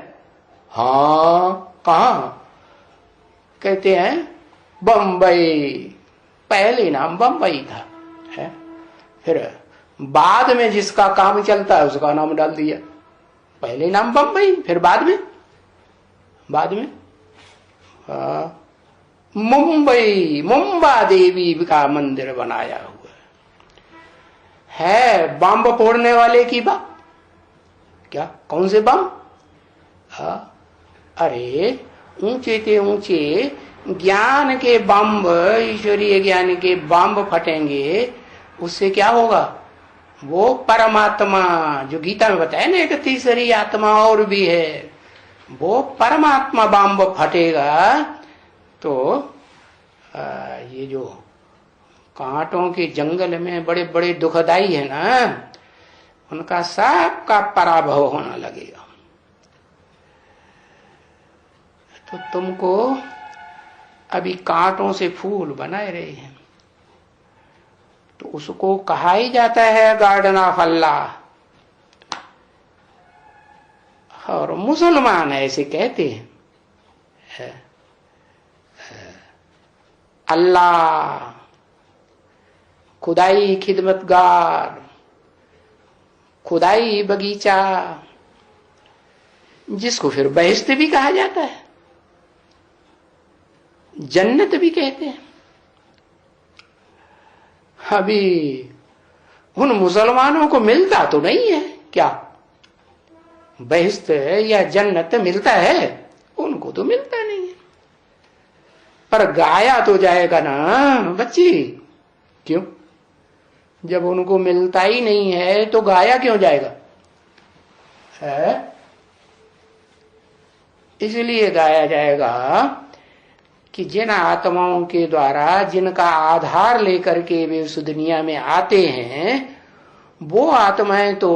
हाँ, कहा? कहते हैं बम्बई। पहले नाम बम्बई था है, फिर बाद में जिसका काम चलता है उसका नाम डाल दिया। पहले नाम बम्बई, फिर बाद में मुंबा देवी का मंदिर बनाया हुआ है। बम फोड़ने वाले की बात क्या? कौन से बम? अरे ऊंचे के ऊंचे ज्ञान के बम, ईश्वरीय ज्ञान के बम फटेंगे, उससे क्या होगा? वो परमात्मा जो गीता में बताया ना, एक तीसरी आत्मा और भी है, वो परमात्मा बम फटेगा। तो ये जो कांटों के जंगल में बड़े बड़े दुखदाई है ना, उनका सबका पराभव होना लगेगा। तो तुमको अभी कांटों से फूल बनाए रहे हैं, तो उसको कहा ही जाता है गार्डन ऑफ अल्लाह। और मुसलमान ऐसे कहते हैं, अल्लाह, खुदाई खिदमतगार, खुदाई बगीचा, जिसको फिर बहिश्त भी कहा जाता है, जन्नत भी कहते हैं। अभी उन मुसलमानों को मिलता तो नहीं है क्या? बहिश्त या जन्नत मिलता है? उनको तो मिलता नहीं है, पर गाया तो जाएगा ना बच्ची। क्यों? जब उनको मिलता ही नहीं है तो गाया क्यों जाएगा? है? इसलिए गाया जाएगा कि जिन आत्माओं के द्वारा, जिनका आधार लेकर के वे उस दुनिया में आते हैं, वो आत्माएं तो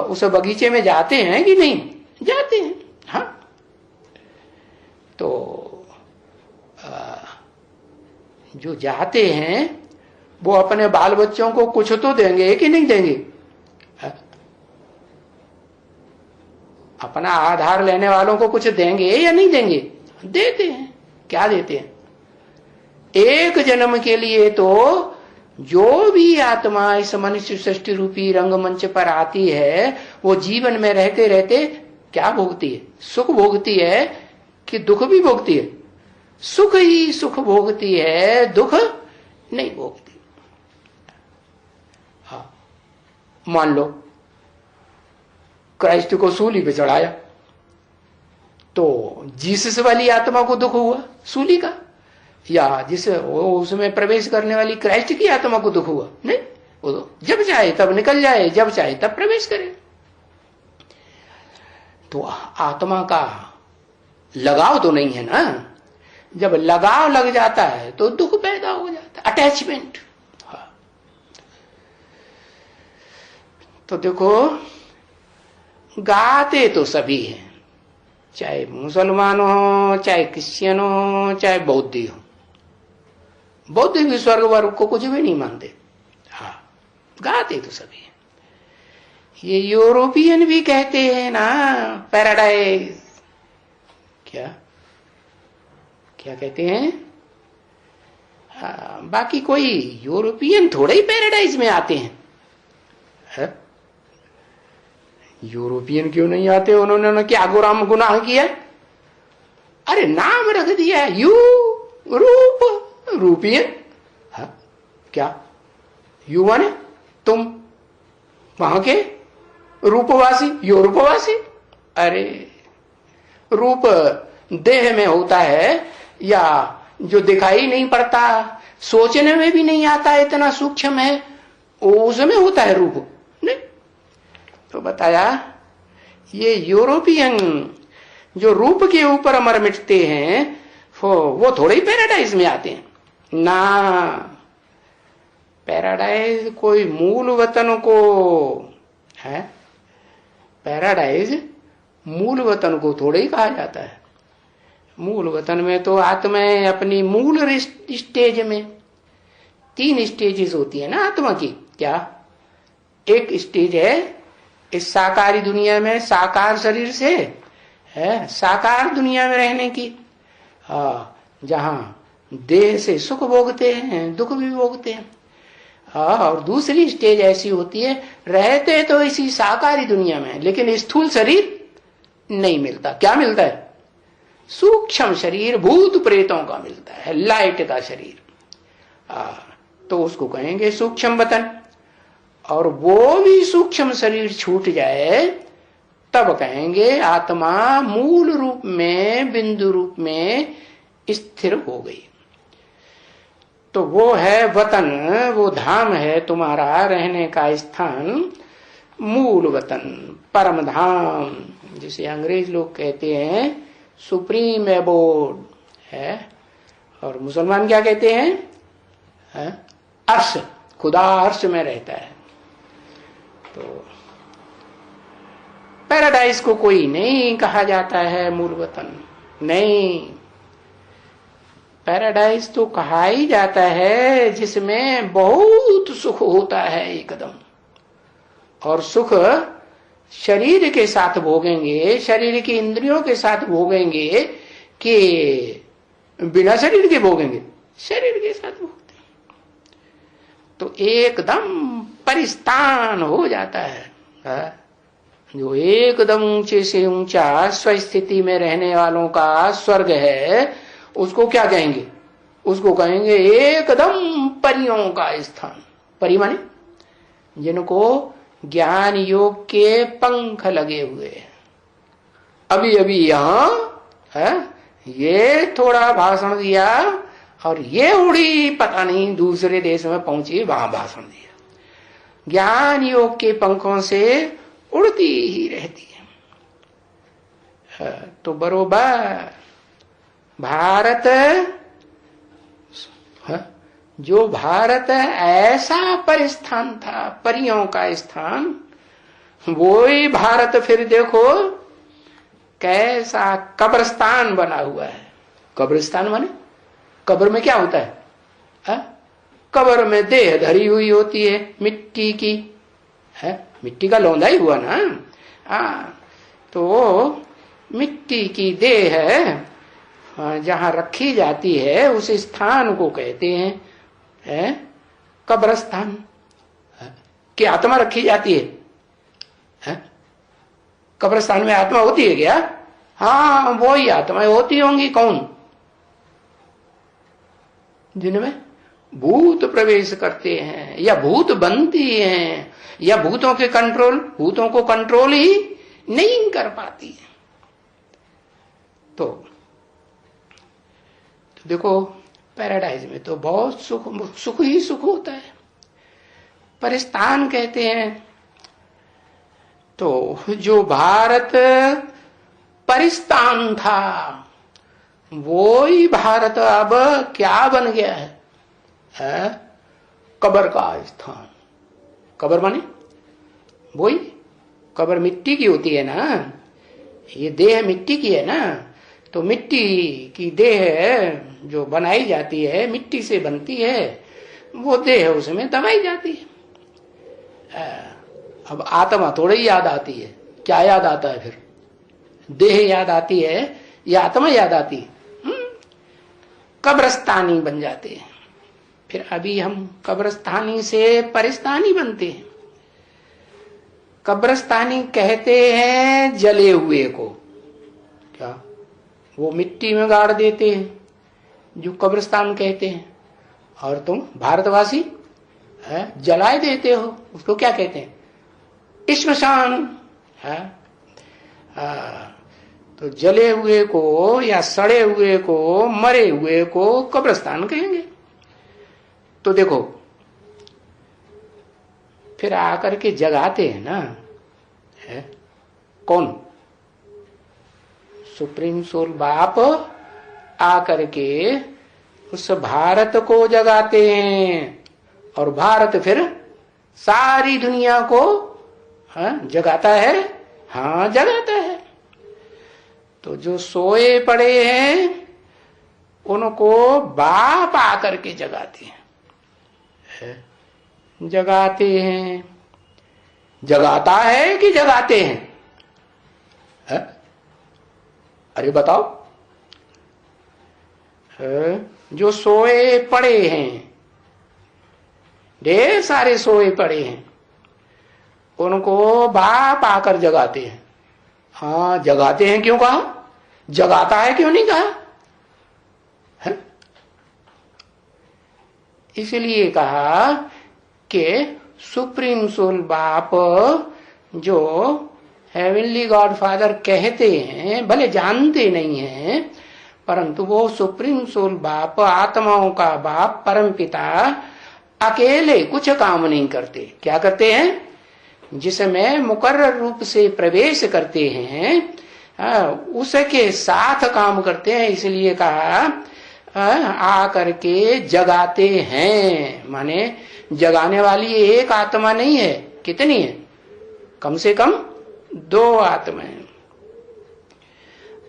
उस बगीचे में जाते हैं कि नहीं? जाते हैं। हाँ, तो जो जाते हैं वो अपने बाल बच्चों को कुछ तो देंगे कि नहीं देंगे? अपना आधार लेने वालों को कुछ देंगे या नहीं देंगे? देते हैं। क्या देते हैं? एक जन्म के लिए तो जो भी आत्मा इस मनुष्य सृष्टि रूपी रंगमंच पर आती है, वो जीवन में रहते रहते क्या भोगती है? सुख भोगती है कि दुख भी भोगती है? सुख ही सुख भोगती है, दुख नहीं भोगती। हाँ, मान लो क्राइस्ट को सूली पे चढ़ाया, तो जीसस वाली आत्मा को दुख हुआ सूली का, या जिसे उसमें प्रवेश करने वाली क्राइस्ट की आत्मा को दुख हुआ? नहीं, वो तो जब चाहे तब निकल जाए, जब चाहे तब प्रवेश करे। तो आत्मा का लगाव तो नहीं है ना। जब लगाव लग जाता है तो दुख पैदा हो जाता है, अटैचमेंट। हाँ। तो देखो, गाते तो सभी हैं, चाहे मुसलमान हो, चाहे क्रिश्चियन हो, चाहे बौद्धी हो। बौद्ध भी स्वर्ग वर्ग को कुछ भी नहीं मानते। हाँ, गाते तो सभी हैं। ये यूरोपियन भी कहते हैं ना पैराडाइज। क्या क्या कहते हैं? बाकी कोई यूरोपियन थोड़े ही पैराडाइज में आते हैं, है? यूरोपियन क्यों नहीं आते? उन्होंने क्या गुनाह किया? अरे नाम रख दिया रूपियन। हाँ, क्या यू माने तुम वहां के रूपवासी, यूरोपवासी? अरे रूप देह में होता है या जो दिखाई नहीं पड़ता, सोचने में भी नहीं आता, इतना सूक्ष्म है, उसमें होता है रूप? नहीं। तो बताया ये यूरोपियन जो रूप के ऊपर अमर मिटते हैं, वो थोड़े ही पैराडाइज में आते हैं ना। पैराडाइज कोई मूल वतन को है, पैराडाइज मूल वतन को थोड़े ही कहा जाता है। मूल वतन में तो आत्माएं अपनी मूल स्टेज में, 3 स्टेजेस होती है ना आत्मा की। क्या? एक स्टेज है इस साकारी दुनिया में, साकार शरीर से है, साकार दुनिया में रहने की, जहां देह से सुख भोगते हैं, दुख भी भोगते हैं। और दूसरी स्टेज ऐसी होती है, रहते तो इसी साकारी दुनिया में, लेकिन स्थूल शरीर नहीं मिलता। क्या मिलता है? सूक्ष्म शरीर, भूत प्रेतों का मिलता है, लाइट का शरीर। तो उसको कहेंगे सूक्ष्म वतन। और वो भी सूक्ष्म शरीर छूट जाए तब कहेंगे आत्मा मूल रूप में, बिंदु रूप में स्थिर हो गई। तो वो है वतन, वो धाम है तुम्हारा रहने का स्थान, मूल वतन, परम धाम, जिसे अंग्रेज लोग कहते हैं सुप्रीम एबोर्ड है। और मुसलमान क्या कहते हैं? अर्श, खुदा अर्श में रहता है। तो पैराडाइज को कोई नहीं कहा जाता है मूल वतन, नहीं। पैराडाइज तो कहा ही जाता है जिसमें बहुत सुख होता है एकदम। और सुख शरीर के साथ भोगेंगे, शरीर की इंद्रियों के साथ भोगेंगे कि बिना शरीर के भोगेंगे? शरीर के साथ भोगते हैं। तो एकदम परिस्तान हो जाता है। जो एकदम ऊंचे से ऊंचा स्वस्थिति में रहने वालों का स्वर्ग है, उसको क्या कहेंगे? उसको कहेंगे एकदम परियों का स्थान। परी माने जिनको ज्ञान योग के पंख लगे हुए हैं। अभी अभी यहां है, ये थोड़ा भाषण दिया और ये उड़ी पता नहीं दूसरे देश में पहुंची, वहां भाषण दिया। ज्ञान योग के पंखों से उड़ती ही रहती है। तो बरोबर भारत, जो भारत ऐसा परिस्थान था, परियों का स्थान, वो ही भारत फिर देखो कैसा कब्रिस्तान बना हुआ है। कब्रिस्तान माने कब्र में क्या होता है? कब्र में देह धरी हुई होती है मिट्टी की, है मिट्टी का लौंदा ही हुआ ना। तो मिट्टी की देह जहां रखी जाती है उस स्थान को कहते हैं कब्रस्तान। कि आत्मा रखी जाती है? कब्रस्तान में आत्मा होती है क्या? हाँ, वो ही आत्माएं होती होंगी। कौन? जिनमें भूत प्रवेश करते हैं या भूत बनती हैं, या भूतों को कंट्रोल ही नहीं कर पाती है। तो देखो, पैराडाइज में तो बहुत सुख ही सुख होता है। परिस्तान कहते हैं। तो जो भारत परिस्तान था, वो ही भारत अब क्या बन गया है? कब्र का स्थान। कब्र माने वही, कब्र मिट्टी की होती है ना, ये देह मिट्टी की है ना। तो मिट्टी की देह जो बनाई जाती है, मिट्टी से बनती है, वो देह उसमें दबाई जाती है। अब आत्मा थोड़ी याद आती है। क्या याद आता है फिर? देह याद आती है या आत्मा याद आती है? कब्रस्तानी बन जाते हैं। फिर अभी हम कब्रस्तानी से परिस्तानी बनते हैं। कब्रस्तानी कहते हैं जले हुए को। क्या? वो मिट्टी में गाड़ देते हैं जो कब्रस्तान कहते हैं। और तुम भारतवासी जलाए देते हो, उसको क्या कहते हैं? श्मशान है। तो जले हुए को या सड़े हुए को, मरे हुए को कब्रस्तान कहेंगे। तो देखो, फिर आकर के जगाते हैं ना, है कौन? सुप्रीम सोल बाप आकर के उस भारत को जगाते हैं, और भारत फिर सारी दुनिया को जगाता है। हाँ, जगाता है। तो जो सोए पड़े हैं उनको बाप आकर के जगाते हैं। जगाते हैं। जगाता है कि जगाते हैं? अरे बताओ। जो सोए पड़े हैं, ढेर सारे सोए पड़े हैं, उनको बाप आकर जगाते हैं। हाँ, जगाते हैं क्यों कहा? जगाता है क्यों नहीं कहा? है? इसलिए कहा कि सुप्रीम सोल बाप जो हेवनली गॉड फादर कहते हैं, भले जानते नहीं हैं, परंतु वो सुप्रीम सोल बाप, आत्माओं का बाप, परम पिता अकेले कुछ काम नहीं करते। क्या करते हैं? जिसमें मुकर्रर रूप से प्रवेश करते हैं उसके साथ काम करते हैं। इसलिए कहा आकर के जगाते हैं। माने जगाने वाली एक आत्मा नहीं है, कितनी है? कम से कम 2 आत्माएं।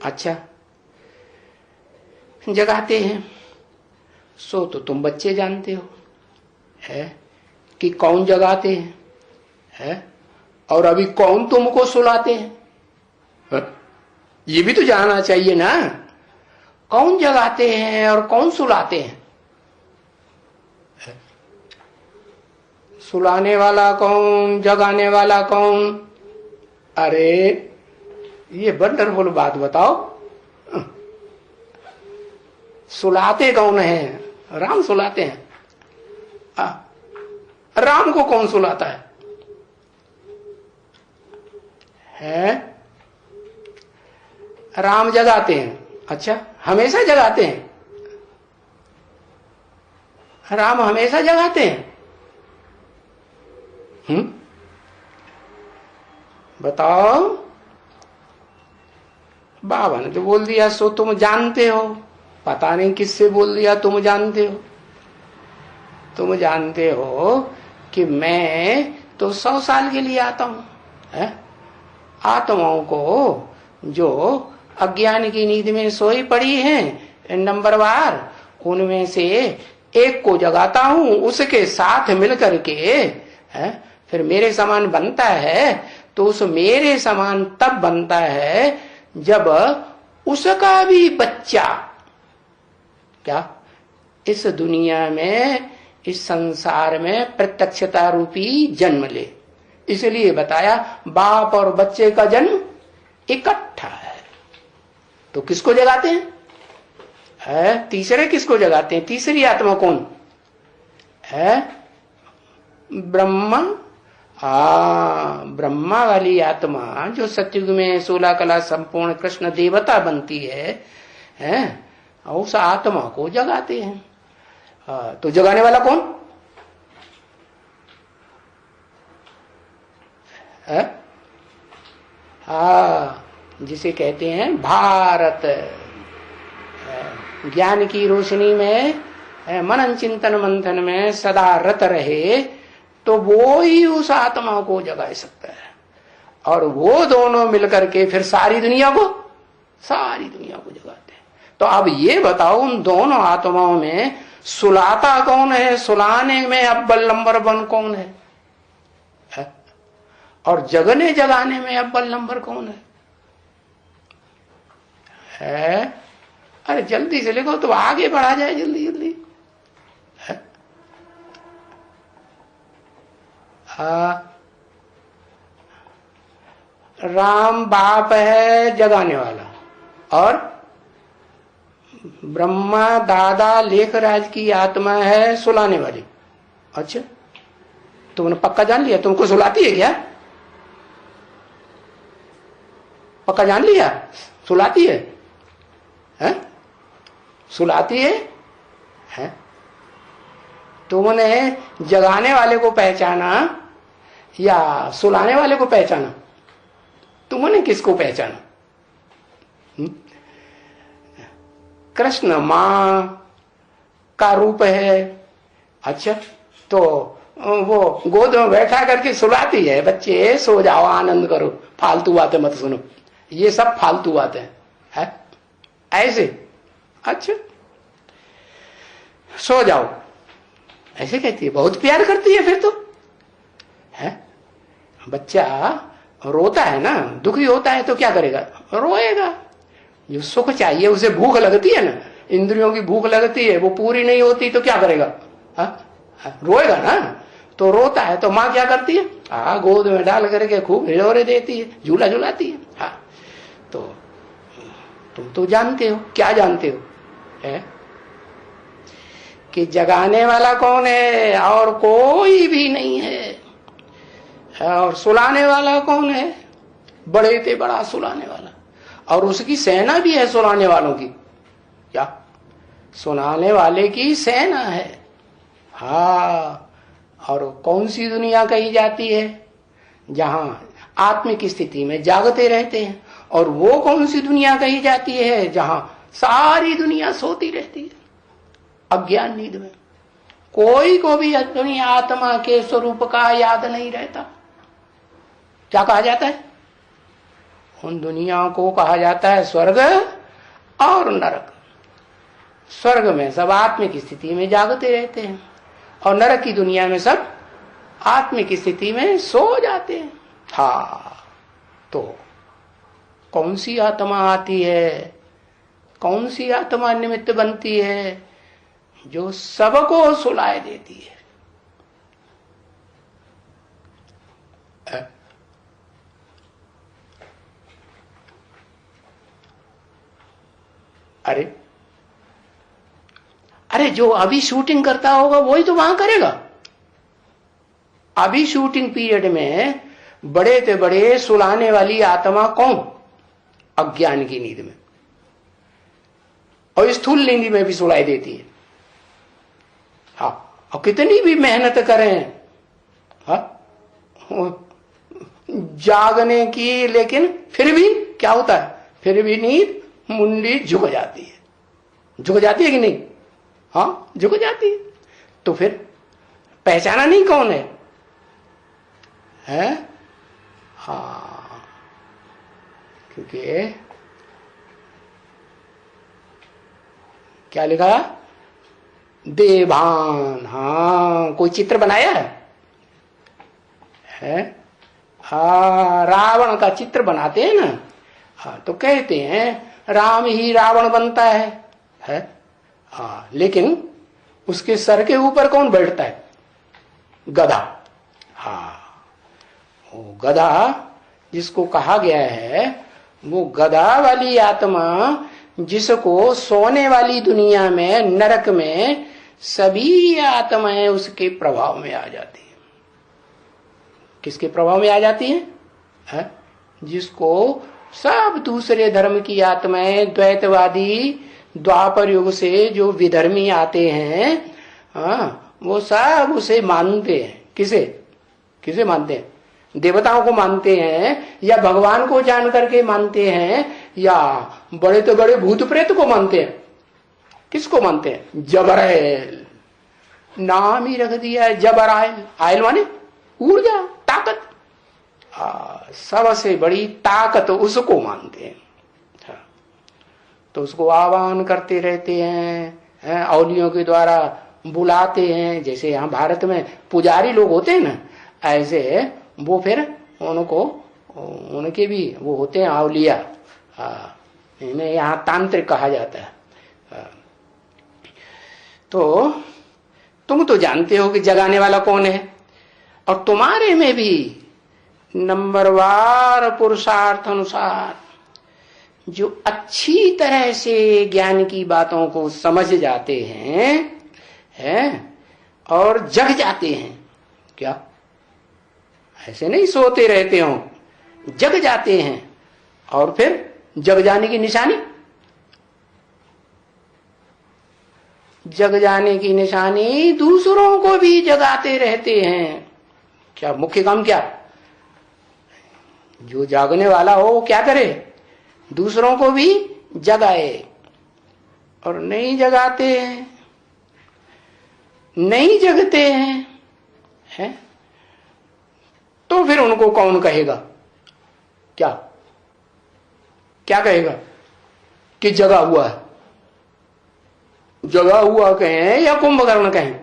अच्छा, जगाते हैं। सो तो तुम बच्चे जानते हो है कि कौन जगाते हैं, है? और अभी कौन तुमको सुलाते हैं, है? ये भी तो जानना चाहिए ना। कौन जगाते हैं और कौन सुलाते हैं? सुलाने वाला कौन, जगाने वाला कौन? अरे ये वंडरफुल बात बताओ। सुलाते कौन है? राम सुलाते हैं। राम को कौन सुलाता है? राम जगाते हैं। अच्छा, हमेशा जगाते हैं? राम हमेशा जगाते हैं? बताओ। बाबा ने तो बोल दिया सो तुम जानते हो। पता नहीं किससे बोल दिया तुम जानते हो। तुम जानते हो कि मैं तो 100 साल के लिए आता हूं। आत्माओं को जो अज्ञान की नींद में सोई पड़ी हैं नंबरवार, उनमें से एक को जगाता हूं, उसके साथ मिलकर के है, फिर मेरे समान बनता है। तो उस मेरे समान तब बनता है जब उसका भी बच्चा क्या इस दुनिया में, इस संसार में प्रत्यक्षता रूपी जन्म ले। इसलिए बताया बाप और बच्चे का जन्म इकट्ठा है। तो किसको जगाते हैं? तीसरे किसको जगाते हैं? तीसरी आत्मा कौन है? ब्रह्मा। ब्रह्मा वाली आत्मा जो सतयुग में 16 कला संपूर्ण कृष्ण देवता बनती है, उस आत्मा को जगाते हैं। तो जगाने वाला कौन है? जिसे कहते हैं भारत। ज्ञान की रोशनी में, मनन चिंतन मंथन में सदा रत रहे तो वो ही उस आत्मा को जगा सकता है। और वो दोनों मिलकर के फिर सारी दुनिया को जगाते हैं। तो अब ये बताओ, उन दोनों आत्माओं में सुलाता कौन है? सुलाने में अव्वल नंबर 1 कौन है? और जगने जगाने में अव्वल नंबर कौन है? अरे जल्दी से लिखो तो आगे बढ़ा जाए, जल्दी जल्दी। राम बाप है जगाने वाला, और ब्रह्मा दादा लेखराज की आत्मा है सुलाने वाली। अच्छा, तुमने पक्का जान लिया? तुमको सुलाती है क्या? पक्का जान लिया? सुलाती है? सुलाती है? तुमने जगाने वाले को पहचाना या सुलाने वाले को पहचाना? तुमने किसको पहचाना? कृष्ण मां का रूप है। अच्छा, तो वो गोद में बैठा करके सुलाती है, बच्चे सो जाओ, आनंद करो, फालतू बातें मत सुनो, ये सब फालतू बातें है ऐसे। अच्छा, सो जाओ ऐसे कहती है, बहुत प्यार करती है फिर तो है। बच्चा रोता है ना, दुखी होता है तो क्या करेगा? रोएगा। जो सुख चाहिए, उसे भूख लगती है ना, इंद्रियों की भूख लगती है, वो पूरी नहीं होती तो क्या करेगा? रोएगा ना। तो रोता है तो माँ क्या करती है? गोद में डाल करके खूब हिलोरे देती है, झूला झुलाती है। तो तुम तो जानते हो, क्या जानते हो है? कि जगाने वाला कौन है? और कोई भी नहीं है। और सुलाने वाला कौन है? बड़े से बड़ा सुलाने वाला, और उसकी सेना भी है सुलाने वालों की। क्या? सुनाने वाले की सेना है। और कौन सी दुनिया कही जाती है? जहां आत्मिक स्थिति में जागते रहते हैं। और वो कौन सी दुनिया कही जाती है? जहां सारी दुनिया सोती रहती है अज्ञान नींद में। कोई को भी अपनी आत्मा के स्वरूप का याद नहीं रहता। क्या कहा जाता है? उन दुनियाओं को कहा जाता है स्वर्ग और नरक। स्वर्ग में सब आत्मिक स्थिति में जागते रहते हैं, और नरक की दुनिया में सब आत्मिक स्थिति में सो जाते हैं। तो कौन सी आत्मा आती है? कौन सी आत्मा निमित्त बनती है? जो सबको सुलाए देती है। अरे जो अभी शूटिंग करता होगा वही तो वहां करेगा। अभी शूटिंग पीरियड में बड़े से बड़े सुलाने वाली आत्मा कौन? अज्ञान की नींद में, और स्थूल नींद में भी सुलाई देती है। और कितनी भी मेहनत करें जागने की, लेकिन फिर भी क्या होता है? फिर भी नींद मुंडी झुक जाती है। झुक जाती है कि नहीं? झुक जाती है। तो फिर पहचाना नहीं कौन है? क्योंकि क्या लिखा? देवान, हाँ कोई चित्र बनाया है? हाँ रावण का चित्र बनाते हैं ना, हाँ तो कहते हैं राम ही रावण बनता है? हाँ लेकिन उसके सर के ऊपर कौन बैठता है? गधा। हाँ वो गधा जिसको कहा गया है, वो गधा वाली आत्मा जिसको सोने वाली दुनिया में, नरक में सभी आत्माएं उसके प्रभाव में आ जाती है। किसके प्रभाव में आ जाती है? जिसको सब दूसरे धर्म की आत्माएं, द्वैतवादी, द्वापर युग से जो विधर्मी आते हैं, वो सब उसे मानते हैं। किसे मानते हैं? देवताओं को मानते हैं, या भगवान को जान करके मानते हैं, या बड़े तो बड़े भूत प्रेत को मानते हैं। किसको मानते हैं? जबराइल, नाम ही रख दिया है जबराइल। आयल माने ऊर्जा, ताकत, सबसे बड़ी ताकत उसको मानते हैं। तो उसको आह्वान करते रहते हैं, औलियों के द्वारा बुलाते हैं। जैसे यहाँ भारत में पुजारी लोग होते हैं ना, ऐसे वो फिर उनको, उनके भी वो होते हैं औलिया। इन्हें यहाँ तांत्रिक कहा जाता है। तो तुम तो जानते हो कि जगाने वाला कौन है, और तुम्हारे में भी नंबरवार पुरुषार्थ अनुसार जो अच्छी तरह से ज्ञान की बातों को समझ जाते हैं और जग जाते हैं। क्या ऐसे नहीं सोते रहते हो, जग जाते हैं। और फिर जग जाने की निशानी, जग जाने की निशानी दूसरों को भी जगाते रहते हैं। क्या मुख्य काम? क्या जो जागने वाला हो वो क्या करे? दूसरों को भी जगाए। और नहीं जगाते हैं, नहीं जगते हैं, तो फिर उनको कौन कहेगा? क्या कहेगा? कि जगा हुआ है। जगा हुआ कहें या कुंभकर्ण कहें?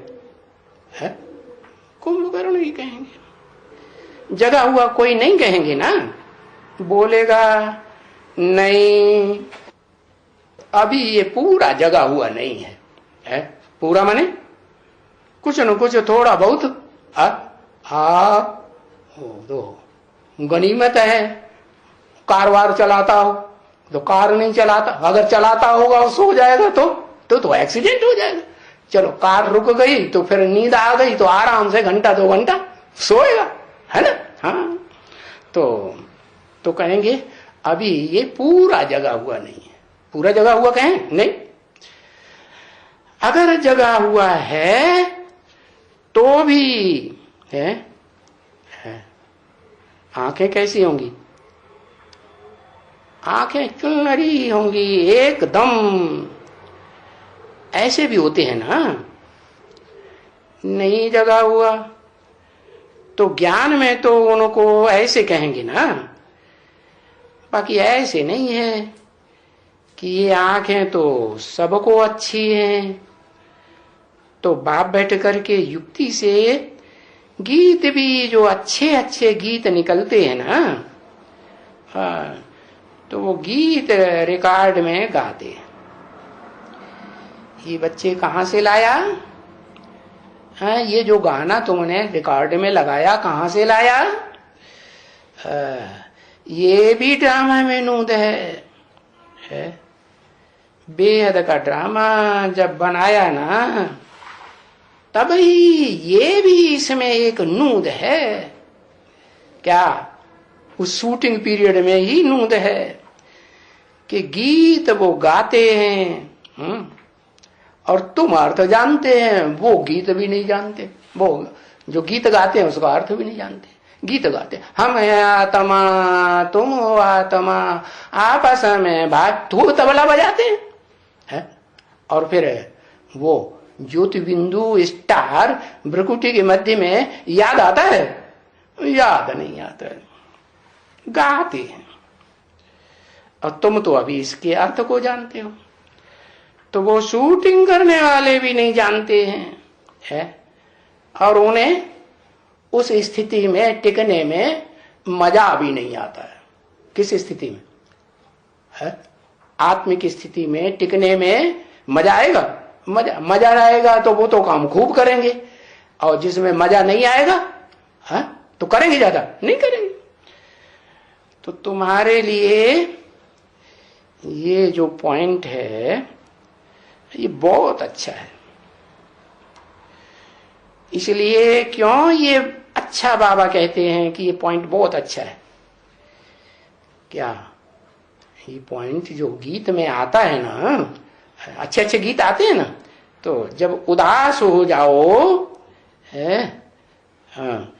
कुंभकर्ण ही कहेंगे, जगा हुआ कोई नहीं कहेंगे ना। बोलेगा नहीं, अभी ये पूरा जगा हुआ नहीं है। पूरा माने कुछ न कुछ थोड़ा बहुत तो गनीमत है। कार वार चलाता हो तो कार नहीं चलाता, अगर चलाता होगा और सो जाएगा तो एक्सीडेंट हो जाएगा। चलो कार रुक गई तो फिर नींद आ गई तो आराम से घंटा 2 घंटा सोएगा, है ना? हाँ तो कहेंगे अभी ये पूरा जगा हुआ नहीं है। पूरा जगा हुआ कहें? नहीं। अगर जगा हुआ है तो भी है आंखें कैसी होंगी? आंखें चुनरी होंगी एकदम। ऐसे भी होते हैं ना, नहीं जगा हुआ तो ज्ञान में तो उनको ऐसे कहेंगे ना। बाकी ऐसे नहीं है कि ये आंखें तो सबको अच्छी हैं, तो बाप बैठ करके युक्ति से गीत भी जो अच्छे अच्छे गीत निकलते हैं ना, तो वो गीत रिकॉर्ड में गाते हैं। ये बच्चे कहाँ से लाया? ये जो गाना तुमने रिकॉर्ड में लगाया कहाँ से लाया? ये भी ड्रामा में नूद है। बेहद का ड्रामा जब बनाया ना, तब ही ये भी इसमें एक नूद है। क्या उस शूटिंग पीरियड में ही नूद है कि गीत वो गाते हैं और तुम अर्थ जानते हैं, वो गीत भी नहीं जानते। वो जो गीत गाते हैं उसका अर्थ भी नहीं जानते। गीत गाते हम है आत्मा, तुम हो आत्मा, आपस में बात धूप तबला बजाते हैं। और फिर वो ज्योति बिंदु स्टार भ्रकुटी के मध्य में याद आता है? याद नहीं आता है, गाते हैं। और तुम तो अभी इसके अर्थ को जानते हो। तो वो शूटिंग करने वाले भी नहीं जानते हैं, है? और उन्हें उस स्थिति में टिकने में मजा भी नहीं आता है। किस स्थिति में है? आत्मिक स्थिति में टिकने में मजा आएगा? मजा आएगा तो वो तो काम खूब करेंगे, और जिसमें मजा नहीं आएगा है तो करेंगे ज्यादा नहीं करेंगे। तो तुम्हारे लिए ये जो पॉइंट है ये बहुत अच्छा है। इसलिए क्यों ये अच्छा बाबा कहते हैं कि ये पॉइंट बहुत अच्छा है? क्या ये पॉइंट जो गीत में आता है ना, अच्छे अच्छे गीत आते हैं ना, तो जब उदास हो जाओ है, हाँ,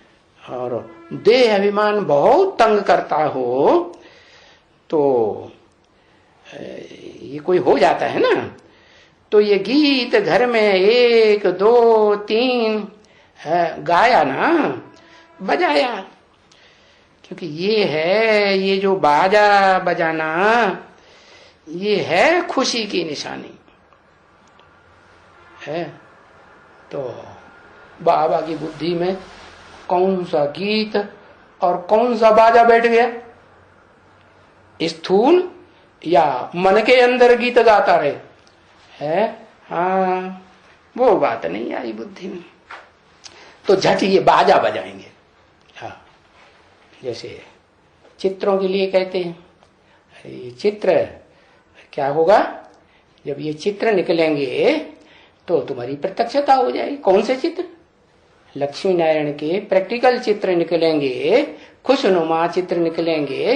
और देह अभिमान बहुत तंग करता हो, तो ये कोई हो जाता है ना, तो ये गीत घर में 1 2 3 गाया ना, बजाया, क्योंकि ये है, ये जो बाजा बजाना ये है खुशी की निशानी है। तो बाबा की बुद्धि में कौन सा गीत और कौन सा बाजा बैठ गया? स्थूल या मन के अंदर गीत गाता रहे है? हाँ, वो बात नहीं आई बुद्धि में, तो झट ये बाजा बजाएंगे। हाँ, जैसे चित्रों के लिए कहते हैं, ये चित्र क्या होगा? जब ये चित्र निकलेंगे तो तुम्हारी प्रत्यक्षता हो जाएगी। कौन से चित्र? लक्ष्मी नारायण के प्रैक्टिकल चित्र निकलेंगे, खुशनुमा चित्र निकलेंगे,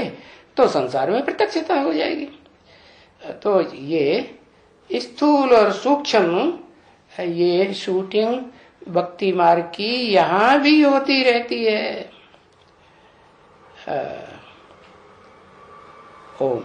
तो संसार में प्रत्यक्षता हो जाएगी। तो ये स्थूल और सूक्ष्म ये शूटिंग भक्ति मार्ग की यहां भी होती रहती है। ओम